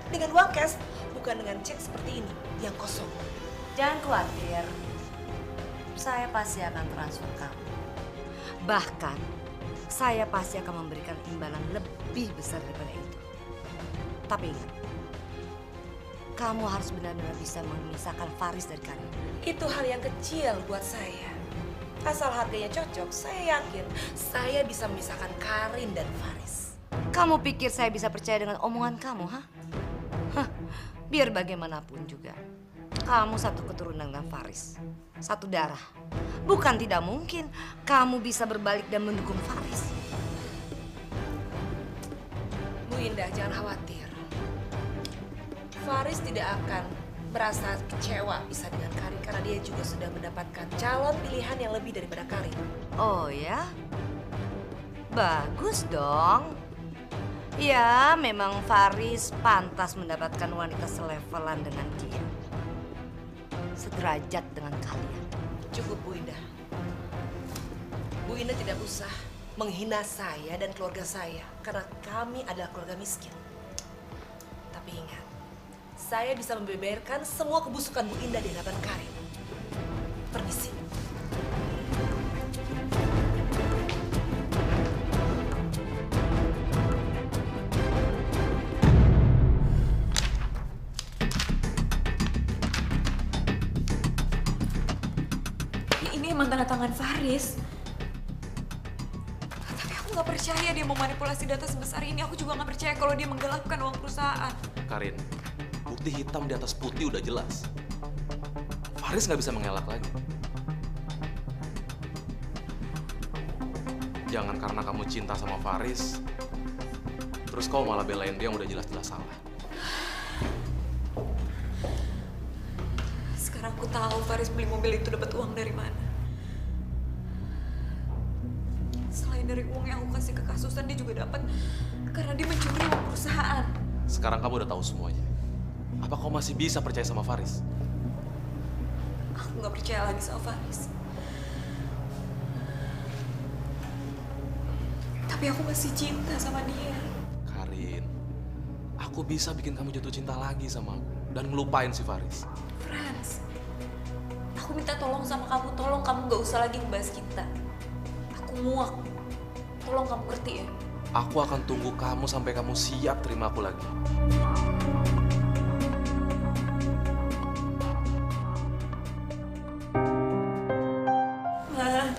Dengan uang cash, bukan bukan dengan cek seperti ini yang kosong. Jangan khawatir, saya pasti akan transfer kamu. Bahkan, saya pasti akan memberikan imbalan lebih besar daripada itu. Tapi ingat, kamu harus benar-benar bisa memisahkan Faris dari Karin. Itu hal yang kecil buat saya. Asal harganya cocok, saya yakin saya bisa memisahkan Karin dan Faris. Kamu pikir saya bisa percaya dengan omongan kamu, ha? Hah, biar bagaimanapun juga, kamu satu keturunan dengan Faris. Satu darah. Bukan tidak mungkin kamu bisa berbalik dan mendukung Faris. Bu Indah, jangan khawatir. Faris tidak akan merasa kecewa bisa dengan Karin karena dia juga sudah mendapatkan calon pilihan yang lebih daripada Karin. Oh ya? Bagus dong. Ya, memang Faris pantas mendapatkan wanita selevelan dengan dia. Sederajat dengan kalian. Cukup Bu Indah. Bu Indah tidak usah menghina saya dan keluarga saya karena kami adalah keluarga miskin. Tapi ingat, saya bisa membeberkan semua kebusukan Bu Indah di hadapan Karin. Permisi. Ini emang tanda tangan Faris. Tapi aku nggak percaya dia memanipulasi data sebesar ini. Aku juga nggak percaya kalau dia menggelapkan uang perusahaan. Karin, bukti hitam di atas putih udah jelas. Faris nggak bisa mengelak lagi. Jangan karena kamu cinta sama Faris, terus kau malah belain dia yang udah jelas-jelas salah. Sekarang aku tahu Faris beli mobil itu dapat uang dari mana. Selain dari uang yang aku kasih ke kasusan, dia juga dapat karena dia mencuri uang perusahaan. Sekarang kamu udah tahu semuanya. Apa kau masih bisa percaya sama Faris? Aku nggak percaya lagi sama Faris. Tapi aku masih cinta sama dia. Karin, aku bisa bikin kamu jatuh cinta lagi sama aku dan ngelupain si Faris. Frans, aku minta tolong sama kamu. Tolong kamu nggak usah lagi ngebahas kita. Aku muak. Tolong kamu ngerti ya. Aku akan tunggu kamu sampai kamu siap terima aku lagi. Ma.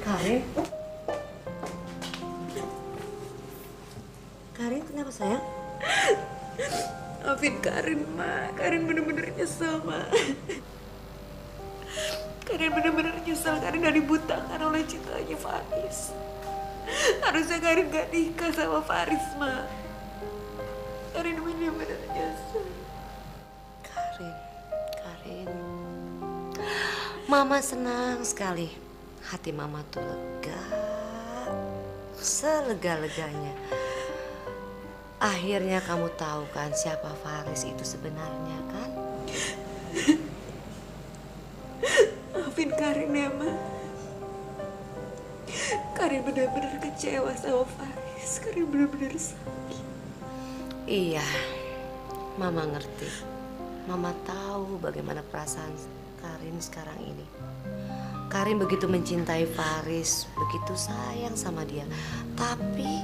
Karin? Karin kenapa sayang? Maafin Karin, Ma. Karin bener-bener nyesel, Ma. Karin bener-bener nyesel. Karin udah dibutakan oleh cintanya Faris. Harusnya Karin gak nikah sama Faris, Ma. Karin bener-bener nyesel. Karin. Mama senang sekali. Hati Mama tuh lega. Selega-leganya. Akhirnya kamu tahu kan siapa Faris itu sebenarnya kan? Maafin Karin ya, Ma. Karin benar-benar kecewa sama Faris. Karin benar-benar sakit. Iya, Mama ngerti. Mama tahu bagaimana perasaan Karin sekarang ini. Karin begitu mencintai Faris, begitu sayang sama dia. Tapi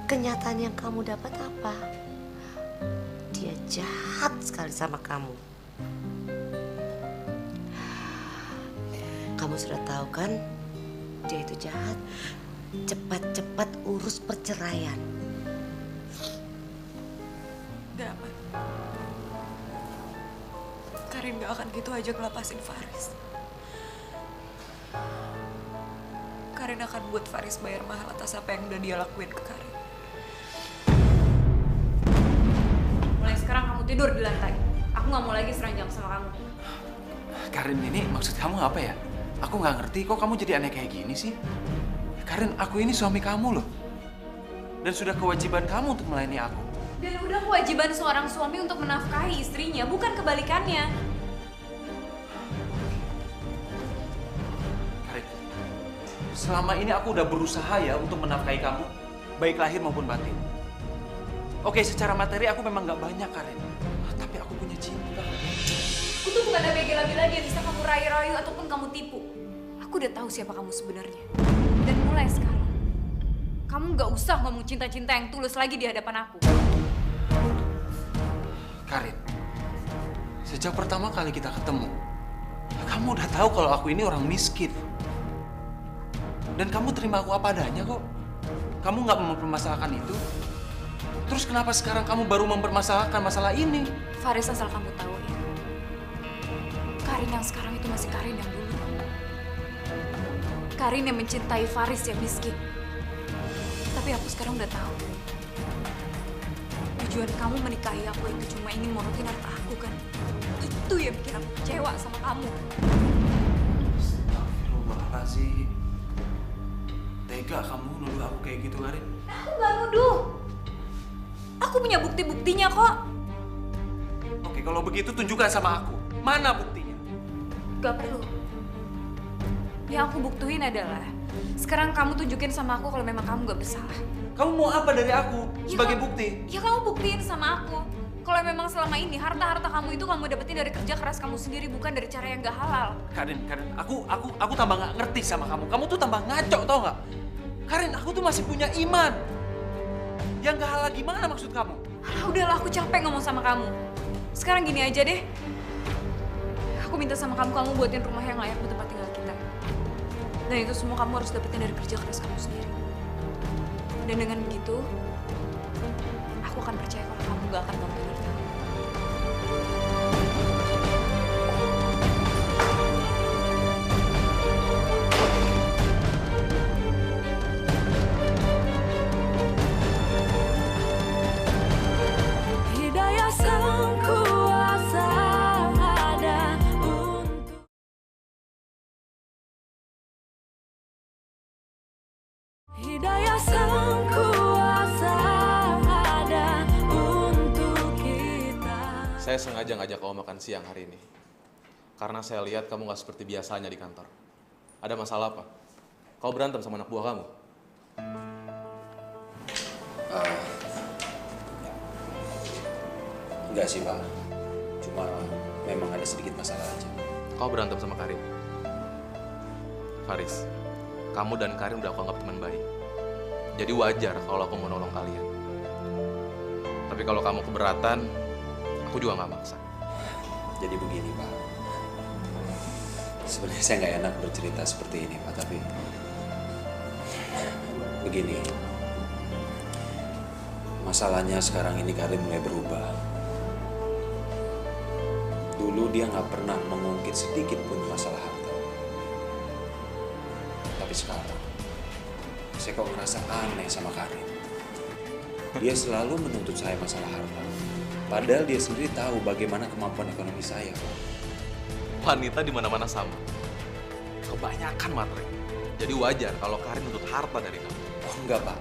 kenyataan yang kamu dapat apa? Dia jahat sekali sama kamu. Kamu sudah tahu kan, dia itu jahat. Cepat-cepat urus perceraian. Gak, Ma. Karin gak akan gitu aja ngelepasin Faris. Karin akan buat Faris bayar mahal atas apa yang udah dia lakuin ke Karin. Mulai sekarang kamu tidur di lantai. Aku gak mau lagi seranjang sama kamu. Karin, ini maksud kamu apa ya? Aku nggak ngerti kok kamu jadi aneh kayak gini sih. Karin, aku ini suami kamu loh. Dan sudah kewajiban kamu untuk melayani aku. Dan udah kewajiban seorang suami untuk menafkahi istrinya, bukan kebalikannya. Karin, selama ini aku udah berusaha ya untuk menafkahi kamu, baik lahir maupun batin. Oke, secara materi aku memang nggak banyak, Karin. Tapi aku punya cinta. Aku tuh bukan ada bela-bela dia bisa kamu rayu-rayu ataupun kamu tipu. Aku udah tahu siapa kamu sebenarnya. Dan mulai sekarang, kamu nggak usah ngomong cinta-cinta yang tulus lagi di hadapan aku. Karin, sejak pertama kali kita ketemu, kamu udah tahu kalau aku ini orang miskin. Dan kamu terima aku apa adanya kok. Kamu nggak mempermasalahkan itu. Terus kenapa sekarang kamu baru mempermasalahkan masalah ini? Faris, asal kamu tahu ya, Karin yang sekarang itu masih Karin yang dulu. Karin yang mencintai Faris yang miskin. Tapi aku sekarang udah tahu. Tujuan kamu menikahi aku itu cuma ingin morotin harta aku kan. Itu yang bikin aku kecewa sama kamu. Astagfirullahaladzim. Tega kamu nuduh aku kayak gitu, Karin? Aku gak nuduh. Aku punya bukti-buktinya kok. Oke, kalau begitu tunjukkan sama aku. Mana buktinya? Gak perlu. Yang aku buktiin adalah sekarang kamu tunjukin sama aku kalau memang kamu gak bersalah. Kamu mau apa dari aku sebagai bukti? Ya kamu buktiin sama aku kalau memang selama ini harta-harta kamu itu kamu dapetin dari kerja keras kamu sendiri, bukan dari cara yang gak halal. Karin, aku tambah nggak ngerti sama kamu. Kamu tuh tambah ngaco, tau nggak? Karin, aku tuh masih punya iman. Yang gak halal gimana maksud kamu? Alah, udahlah, aku capek ngomong sama kamu. Sekarang gini aja deh. Aku minta sama kamu buatin rumah yang layak buat tempat tinggal kita. Dan itu semua kamu harus dapetin dari kerja keras kamu sendiri. Dan dengan begitu, aku akan percaya kalau kamu gak akan ngomongin harta. Hidayah sang kuasa ada untuk Hidayah sang kuasa ada untuk kita. Saya sengaja ngajak kamu makan siang hari ini. Karena saya lihat kamu nggak seperti biasanya di kantor. Ada masalah apa? Kau berantem sama anak buah kamu? Enggak sih, Pak. Cuma memang ada sedikit masalah aja. Kau berantem sama Karin? Faris, kamu dan Karin udah aku anggap teman baik. Jadi wajar kalau aku mau nolong kalian. Tapi kalau kamu keberatan, aku juga nggak maksa. Jadi begini, Pak. Sebenarnya saya nggak enak bercerita seperti ini, Pak. Tapi begini, masalahnya sekarang ini Karin mulai berubah. Dulu dia nggak pernah mengungkit sedikit pun masalah harta. Tapi sekarang, saya kok ngerasa aneh sama Karin. Dia selalu menuntut saya masalah harta. Padahal dia sendiri tahu bagaimana kemampuan ekonomi saya. Wanita di mana-mana sama. Kebanyakan materi. Jadi wajar kalau Karin nuntut harta dari kamu. Oh enggak, Pak.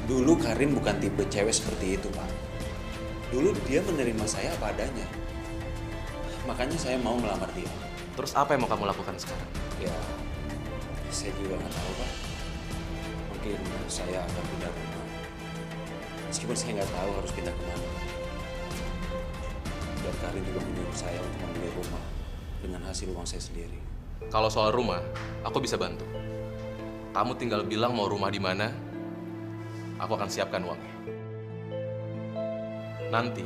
Dulu Karin bukan tipe cewek seperti itu, Pak. Dulu dia menerima saya apa adanya. Makanya saya mau melamar dia. Terus apa yang mau kamu lakukan sekarang? Ya, saya juga nggak tahu, Pak. Mungkin saya akan pindah rumah. Meskipun saya nggak tahu harus pindah kemana. Dan Karin juga menyuruh saya untuk membeli rumah dengan hasil uang saya sendiri. Kalau soal rumah, aku bisa bantu. Kamu tinggal bilang mau rumah di mana, aku akan siapkan uangnya. Nanti,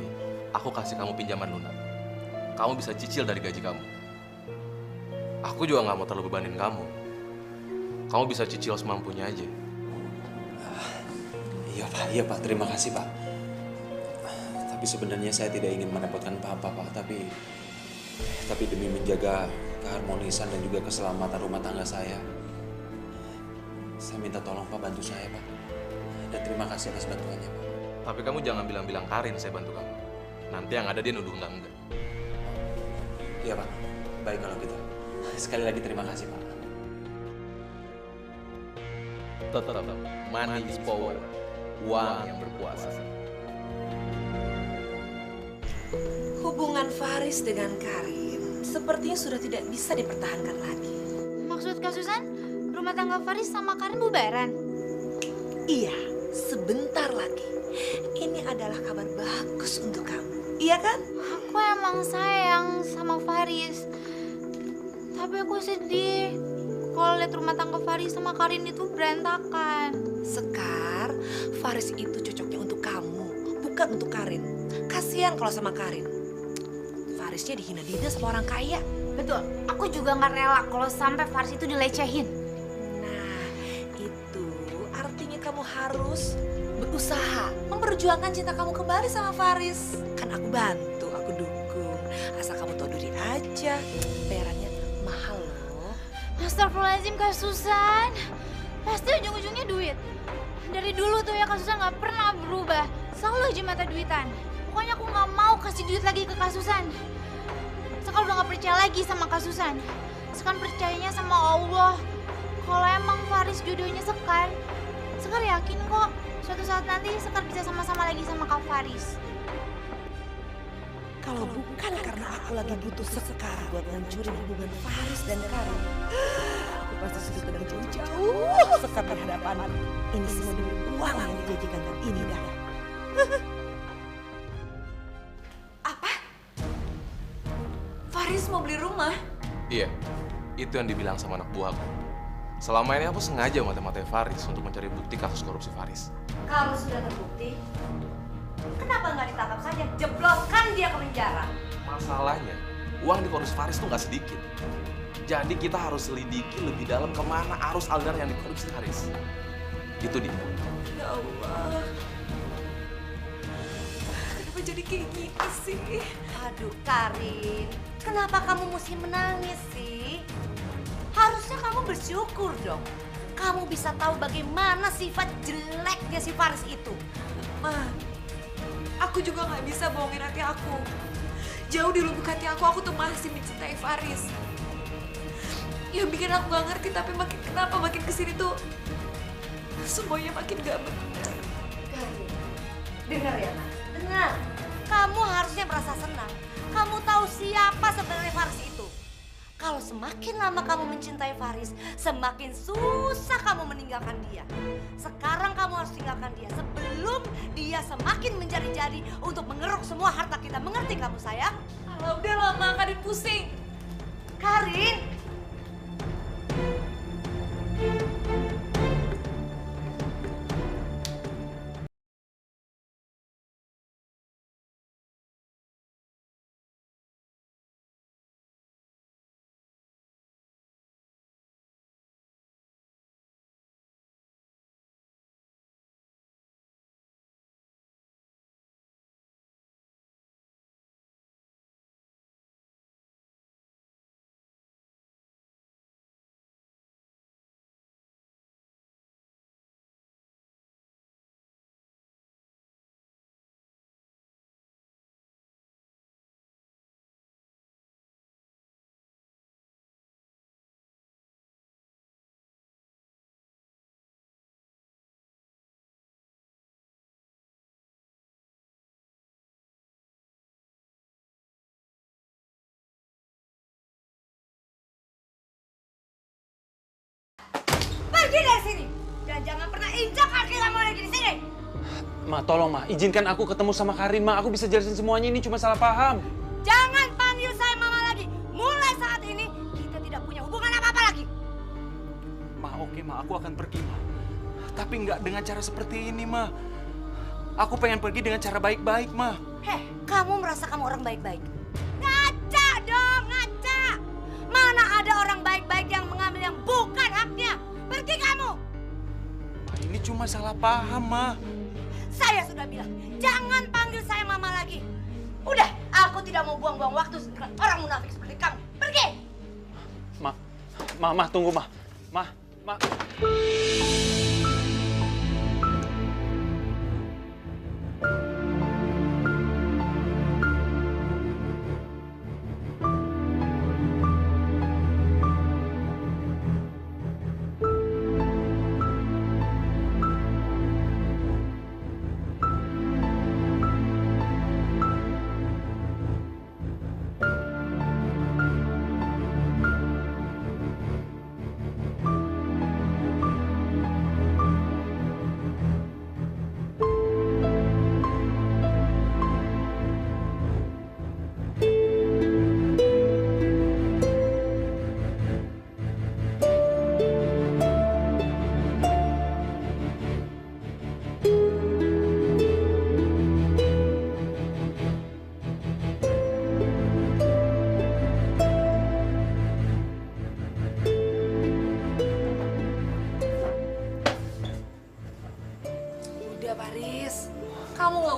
aku kasih kamu pinjaman lunak. Kamu bisa cicil dari gaji kamu. Aku juga nggak mau terlalu bebanin kamu. Kamu bisa cicil semampunya aja. Iya Pak, terima kasih Pak. Tapi sebenarnya saya tidak ingin merepotkan Papa, Pak. Tapi demi menjaga keharmonisan dan juga keselamatan rumah tangga saya minta tolong Pak bantu saya, Pak. Dan terima kasih atas bantuannya, Pak. Tapi kamu jangan bilang-bilang Karin saya bantu kamu. Nanti yang ada dia nuduh enggak. Iya Pak, baik kalau gitu. Sekali lagi terima kasih Pak. Tetap, money is power. Uang yang berkuasa. Hubungan Faris dengan Karin sepertinya sudah tidak bisa dipertahankan lagi. Maksud Kak Susan, rumah tangga Faris sama Karin bubaran? Iya, sebentar lagi ini adalah kabar bagus untuk kamu. Iya kan? Aku emang sayang sama Faris. Tapi aku sedih kalau lihat rumah tangga Faris sama Karin itu berantakan. Sekar, Faris itu cocoknya untuk kamu, bukan untuk Karin. Kasihan kalau sama Karin. Farisnya dihina-hina sama orang kaya. Betul, aku juga nggak rela kalau sampai Faris itu dilecehin. Nah, itu artinya kamu harus berusaha memperjuangkan cinta kamu kembali sama Faris. Kan aku bantu, aku dukung. Asal kamu tahu diri aja, bayarannya mahal loh. Astagfirullahaladzim Kak Susan. Pasti ujung-ujungnya duit. Dari dulu tuh ya Kak Susan nggak pernah berubah. Selalu aja mata duitan. Pokoknya aku nggak mau kasih duit lagi ke Kak Susan. Sekarang udah gak percaya lagi sama Kak Susan. Sekarang percayanya sama Allah. Kalau emang Faris jodohnya Sekar yakin kok suatu saat nanti Sekar bisa sama-sama lagi sama Kak Faris. Kalau bukan karena aku lagi butuh Sekar buat ngancurin hubungan Faris dan Karin, aku pasti sudah tenang jauh-jauh Sekar berhadapan. Ini semua demi uang yang dijajikan dan ini dah. Faris mau beli rumah. Iya, itu yang dibilang sama anak buahku. Selama ini aku sengaja mata-matai Faris untuk mencari bukti kasus korupsi Faris. Kalau sudah terbukti, kenapa nggak ditangkap saja? Jebloskan dia ke penjara. Masalahnya, uang di korupsi Faris tuh nggak sedikit. Jadi kita harus selidiki lebih dalam kemana arus aliran yang dikorupsi Faris. Itu dia. Ya Allah. Kenapa jadi kayak gini sih? Aduh Karin, kenapa kamu mesti menangis sih? Harusnya kamu bersyukur dong. Kamu bisa tahu bagaimana sifat jeleknya si Faris itu. Ma, aku juga nggak bisa bohongin hati aku. Jauh di lubuk hati aku tuh masih mencintai Faris. Yang bikin aku gak ngerti, tapi kenapa makin kesini tuh semuanya makin gak benar. Karin, dengar ya nak, dengar. Kamu harusnya merasa senang. Kamu tahu siapa sebenarnya Faris itu. Kalau semakin lama kamu mencintai Faris, semakin susah kamu meninggalkan dia. Sekarang kamu harus tinggalkan dia sebelum dia semakin menjadi-jadi untuk mengeruk semua harta kita. Mengerti kamu sayang? Alah udah lama, Karin pusing. Karin! Pergi dari sini dan jangan pernah injak kaki kamu lagi di sini. Ma, tolong Ma, izinkan aku ketemu sama Karin, Ma. Aku bisa jelasin semuanya, ini cuma salah paham. Jangan panggil saya mama lagi. Mulai saat ini kita tidak punya hubungan apa-apa lagi. Ma, oke Ma, aku akan pergi Ma. Tapi nggak dengan cara seperti ini Ma. Aku pengen pergi dengan cara baik-baik Ma. Heh, kamu merasa kamu orang baik-baik? Ngaca dong, ngaca. Mana ada orang baik-baik yang mengambil yang bukan haknya? Pergi kamu. Ma, ini cuma salah paham Ma. Saya sudah bilang, jangan panggil saya mama lagi. Udah, aku tidak mau buang-buang waktu dengan orang munafik seperti kamu. Pergi. Ma, tunggu Ma. Ma.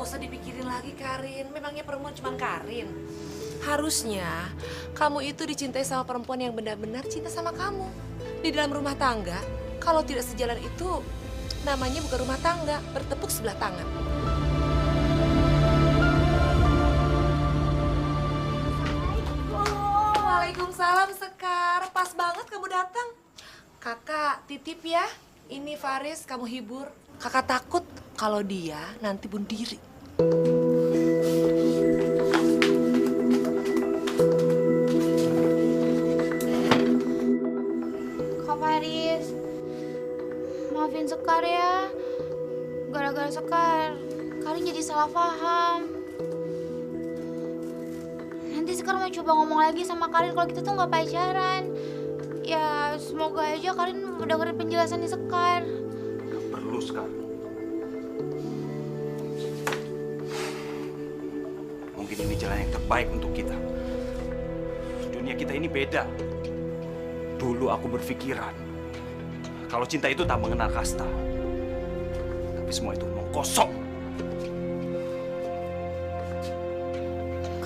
usah dipikirin lagi Karin. Memangnya perempuan cuma Karin. Harusnya kamu itu dicintai sama perempuan yang benar-benar cinta sama kamu. Di dalam rumah tangga, kalau tidak sejalan itu namanya bukan rumah tangga, bertepuk sebelah tangan. Waalaikumsalam Sekar, pas banget kamu datang. Kakak titip ya, ini Faris kamu hibur. Kakak takut kalau dia nanti bunuh diri. Kak Faris, maafin Sekar ya. Gara-gara Sekar, Karin jadi salah paham. Nanti Sekar mau coba ngomong lagi sama Karin kalau kita tuh nggak pacaran. Ya semoga aja Karin dengerin penjelasan di Sekar. Gak perlu sekarang. Mungkin ini jalan yang terbaik untuk kita. Dunia kita ini beda. Dulu aku berpikiran kalau cinta itu tak mengenal kasta. Tapi semua itu omong kosong.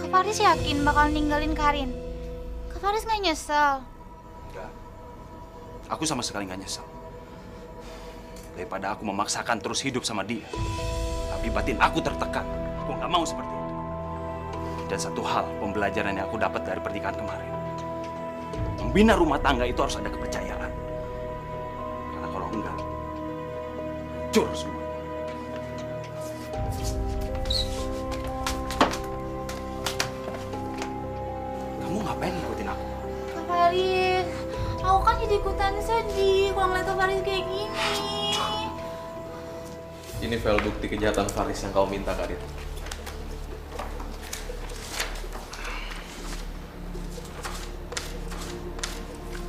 Kak Faris yakin bakal ninggalin Karin? Kak Faris nggak nyesel? Enggak. Aku sama sekali nggak nyesel. Daripada aku memaksakan terus hidup sama dia. Tapi batin aku tertekan. Aku nggak mau seperti itu. Dan satu hal pembelajaran yang aku dapat dari pernikahan kemarin. Membina rumah tangga itu harus ada kepercayaan. Karena kalau enggak, hancur semua. Kamu ngapain ngikutin aku? Kak Faris, aku kan jadi ikutan sedih kalau ngeliat Kak Faris kayak gini. Ini file bukti kejahatan Faris yang kau minta, Karin.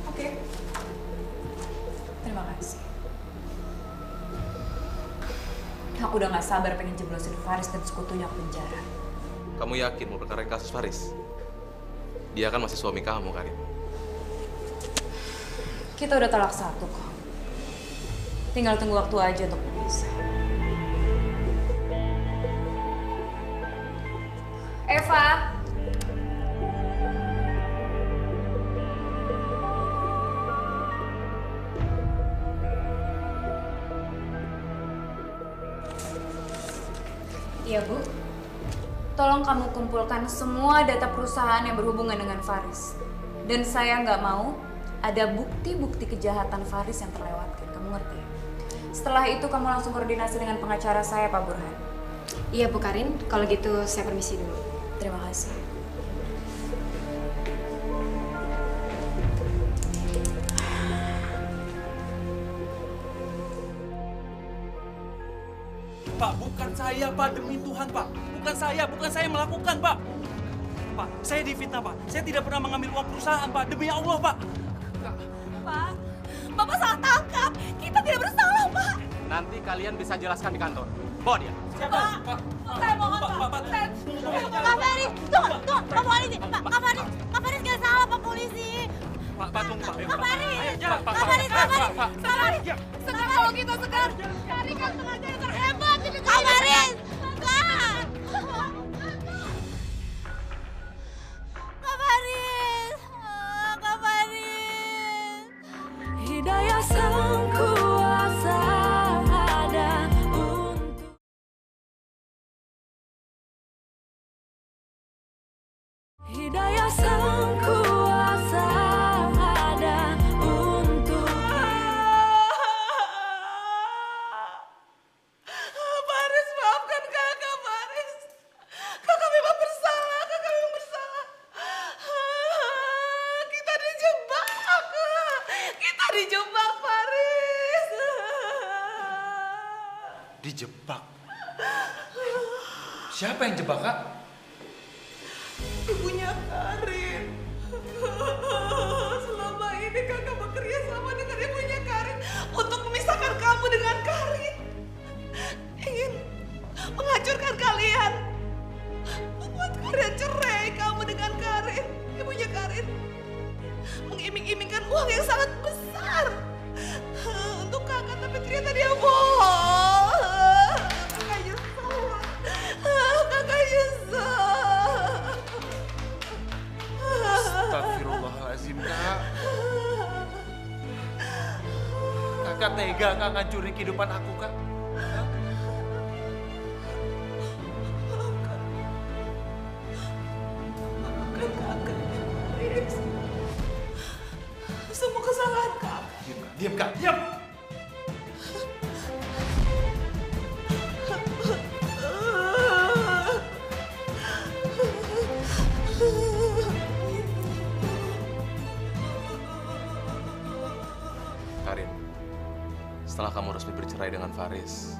Oke. Terima kasih. Aku udah gak sabar pengen jeblosin Faris dan sekutunya ke penjara. Kamu yakin mau perkara kasus Faris? Dia kan masih suami kamu, Karin. Kita udah talak satu kok. Tinggal tunggu waktu aja untuk berpisah. Eva. Iya, Bu. Tolong kamu kumpulkan semua data perusahaan yang berhubungan dengan Faris. Dan saya nggak mau ada bukti-bukti kejahatan Faris yang terlewatkan. Kamu ngerti? Setelah itu kamu langsung koordinasi dengan pengacara saya, Pak Burhan. Iya, Bu Karin. Kalau gitu saya permisi dulu. Terima kasih. Pak, bukan saya, Pak. Demi Tuhan, Pak. Bukan saya melakukan, Pak. Pak, saya difitnah, Pak. Saya tidak pernah mengambil uang perusahaan, Pak. Demi Allah, Pak. Pak, Bapak salah tangkap. Kita tidak bersalah, Pak. Nanti kalian bisa jelaskan di kantor. Bawa dia. Pak. Saya mohon, Pak. Kak Faris, tunggu, Pak Polisi. Kak Faris nggak salah, Pak Polisi. Pak, tunggu, Pak. Kak Faris, Pak. Sekar kalau kita Sekar. Cari kan pengacara terhebat di negara. Kak Faris, Kak. Kak Faris, Kak Faris. Hidayah sang kuasa ada untuk Hidayah sang kuasa ada untuk Faris, maafkan kakak, Faris. Kakak memang bersalah, Kita dijebak. Faris. Dijebak. Siapa yang jebak, Kak? Ibunya Karin. Selama ini kakak bekerja sama dengan ibunya Karin untuk memisahkan kamu dengan Karin. Ingin menghancurkan kalian. Membuat kalian cerai kamu dengan Karin. Ibunya Karin. Mengiming-imingkan uang yang sangat besar. Untuk kakak, tapi ternyata dia bohong. Kakak nyesel. Kak tega Kak ngancurin kehidupan aku Kak? Hah? Maafkan kakak, Haris. Semua kesalahan kakak. Diam Kak, diam! Karin, setelah kamu resmi bercerai dengan Faris,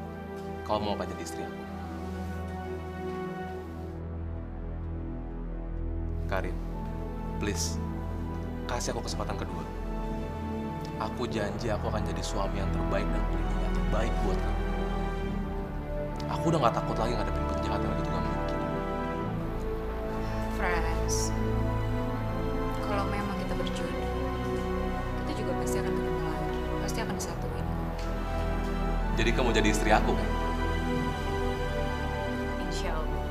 kamu mau kan jadi istri aku? Karin, please, kasih aku kesempatan kedua. Aku janji aku akan jadi suami yang terbaik dan pelindung yang terbaik buat kamu. Aku udah gak takut lagi ngadepin penjahat yang begitu gak mungkin. Friends, kalau memang kita berjodoh, kita juga pasti akan ketemu lagi. Pasti akan disatuin. Jadi kamu jadi istri aku kan? Insya Allah.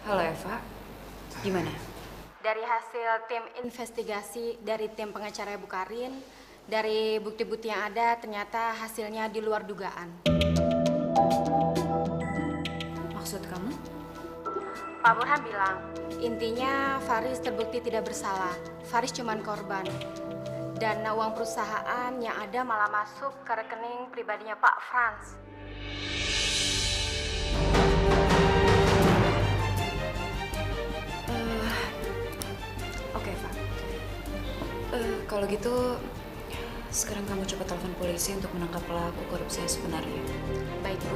Halo Eva, gimana? Dari hasil tim investigasi dari tim pengacara Ibu Karin, dari bukti-bukti yang ada ternyata hasilnya di luar dugaan. Maksud kamu? Pak Burhan bilang, intinya Faris terbukti tidak bersalah. Faris cuman korban. Dan uang perusahaan yang ada malah masuk ke rekening pribadinya Pak Franz. Oke, Pak. Kalau gitu, sekarang kamu coba telepon polisi untuk menangkap pelaku korupsi yang sebenarnya. Baik, Bu.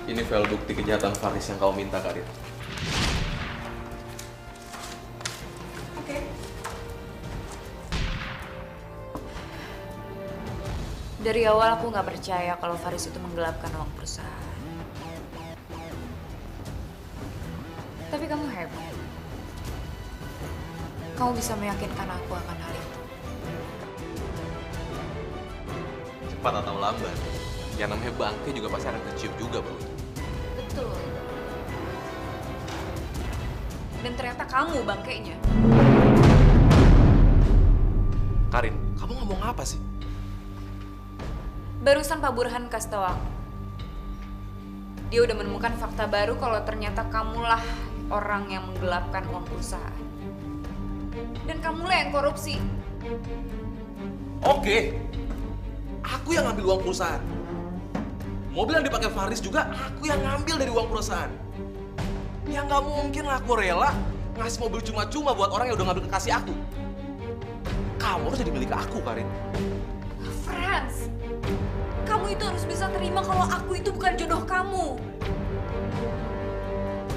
Ini file bukti kejahatan Faris yang kau minta, Karin. Dari awal aku nggak percaya kalau Faris itu menggelapkan uang perusahaan. Tapi kamu hebat. Kamu bisa meyakinkan aku akan hal itu. Cepat atau lambat, yang namanya bangke juga pasti akan kecium juga, Bro. Betul. Dan ternyata kamu bangkainya. Karin, kamu ngomong apa sih? Barusan Pak Burhan kasih tahu aku. Dia udah menemukan fakta baru kalau ternyata kamulah orang yang menggelapkan uang perusahaan. Dan kamulah yang korupsi. Oke, aku yang ngambil uang perusahaan. Mobil yang dipakai Faris juga aku yang ngambil dari uang perusahaan. Ya nggak mungkin lah aku rela ngasih mobil cuma-cuma buat orang yang udah ngambil kekasih aku. Kamu harus jadi milik aku, Karin. Franz, kamu itu harus bisa terima kalau aku itu bukan jodoh kamu.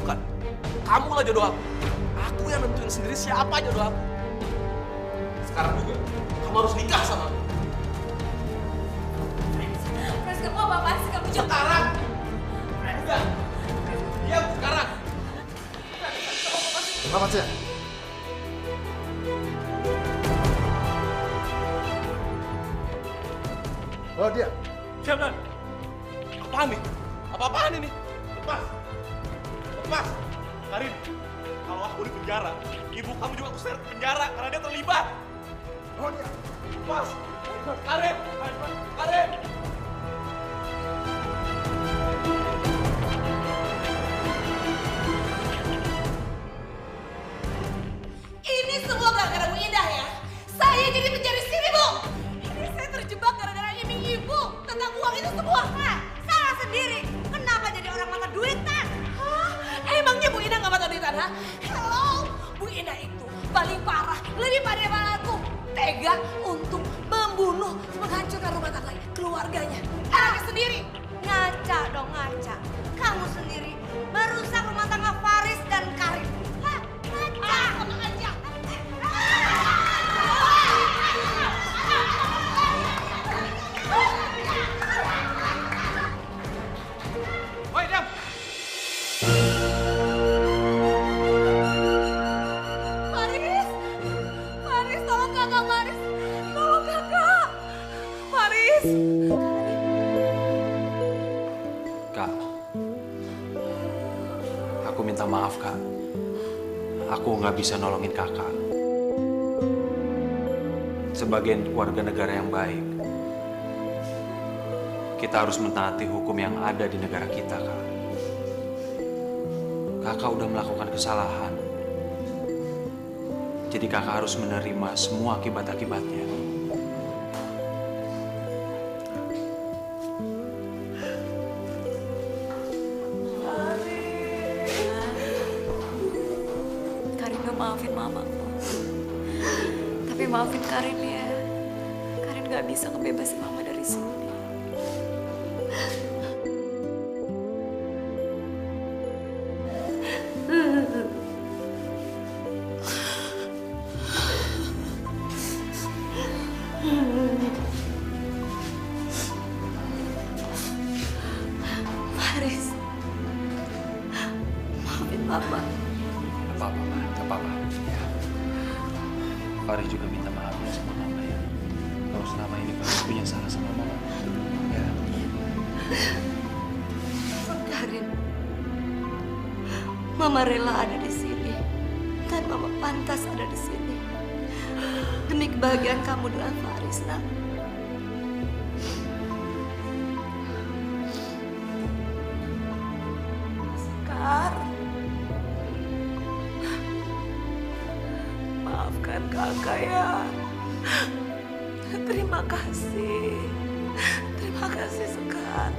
Bukan, kamu lah jodoh aku. Aku yang nentuin sendiri siapa jodoh aku. Sekarang juga, kamu harus nikah sama aku. Franz, kamu apa-apaan sih? Kamu jangan. Sekarang! Udah! Diam sekarang! Selamat siang. Bawa dia. Siap, Dan. Apaan nih? Apa-apaan ini? Lepas! Lepas! Karin, kalau aku di penjara, ibu kamu juga aku seret ke penjara karena dia terlibat. Bawa dia. Lepas! Karin! Karin! Ini semua gara-gara Bu Indah ya. Saya jadi pencari sini, Bu. Ini saya terjebak gara-gara iming ibu tentang uang itu semua. Hah, salah sendiri. Kenapa jadi orang mata duitan? Hah? Emangnya Bu Indah nggak mata duitan, ha? Hello, Bu Indah itu paling parah, lebih parah daripada aku. Tega untuk membunuh, menghancurkan rumah tangga keluarganya. Anaknya sendiri. Ngaca dong, ngaca. Kamu sendiri merusak rumah tangga Faris dan Karin. Hah? Ngaca. Kamu aja. Woi, diam! Faris. aku minta maaf, Kak. Aku nggak bisa nolongin kakak. Sebagai warga negara yang baik, kita harus mentaati hukum yang ada di negara kita, Kak. Kakak udah melakukan kesalahan. Jadi kakak harus menerima semua akibat-akibatnya. Karin gak maafin mama. Tapi maafin Karin ya. Karin gak bisa ngebebasin mama dari sini. Faris, maafin mama. Gak apa-apa, Ma. Gak apa-apa. Ya. Faris juga minta maaf ya sama mama ya. Kalau selama ini Faris punya salah sama mama. Ya. Karin, Mama rela ada di sini dan Mama pantas ada di sini demi kebahagiaan kamu dengan Faris, nak. Sekar, maafkan kakak ya. Terima kasih Sekar.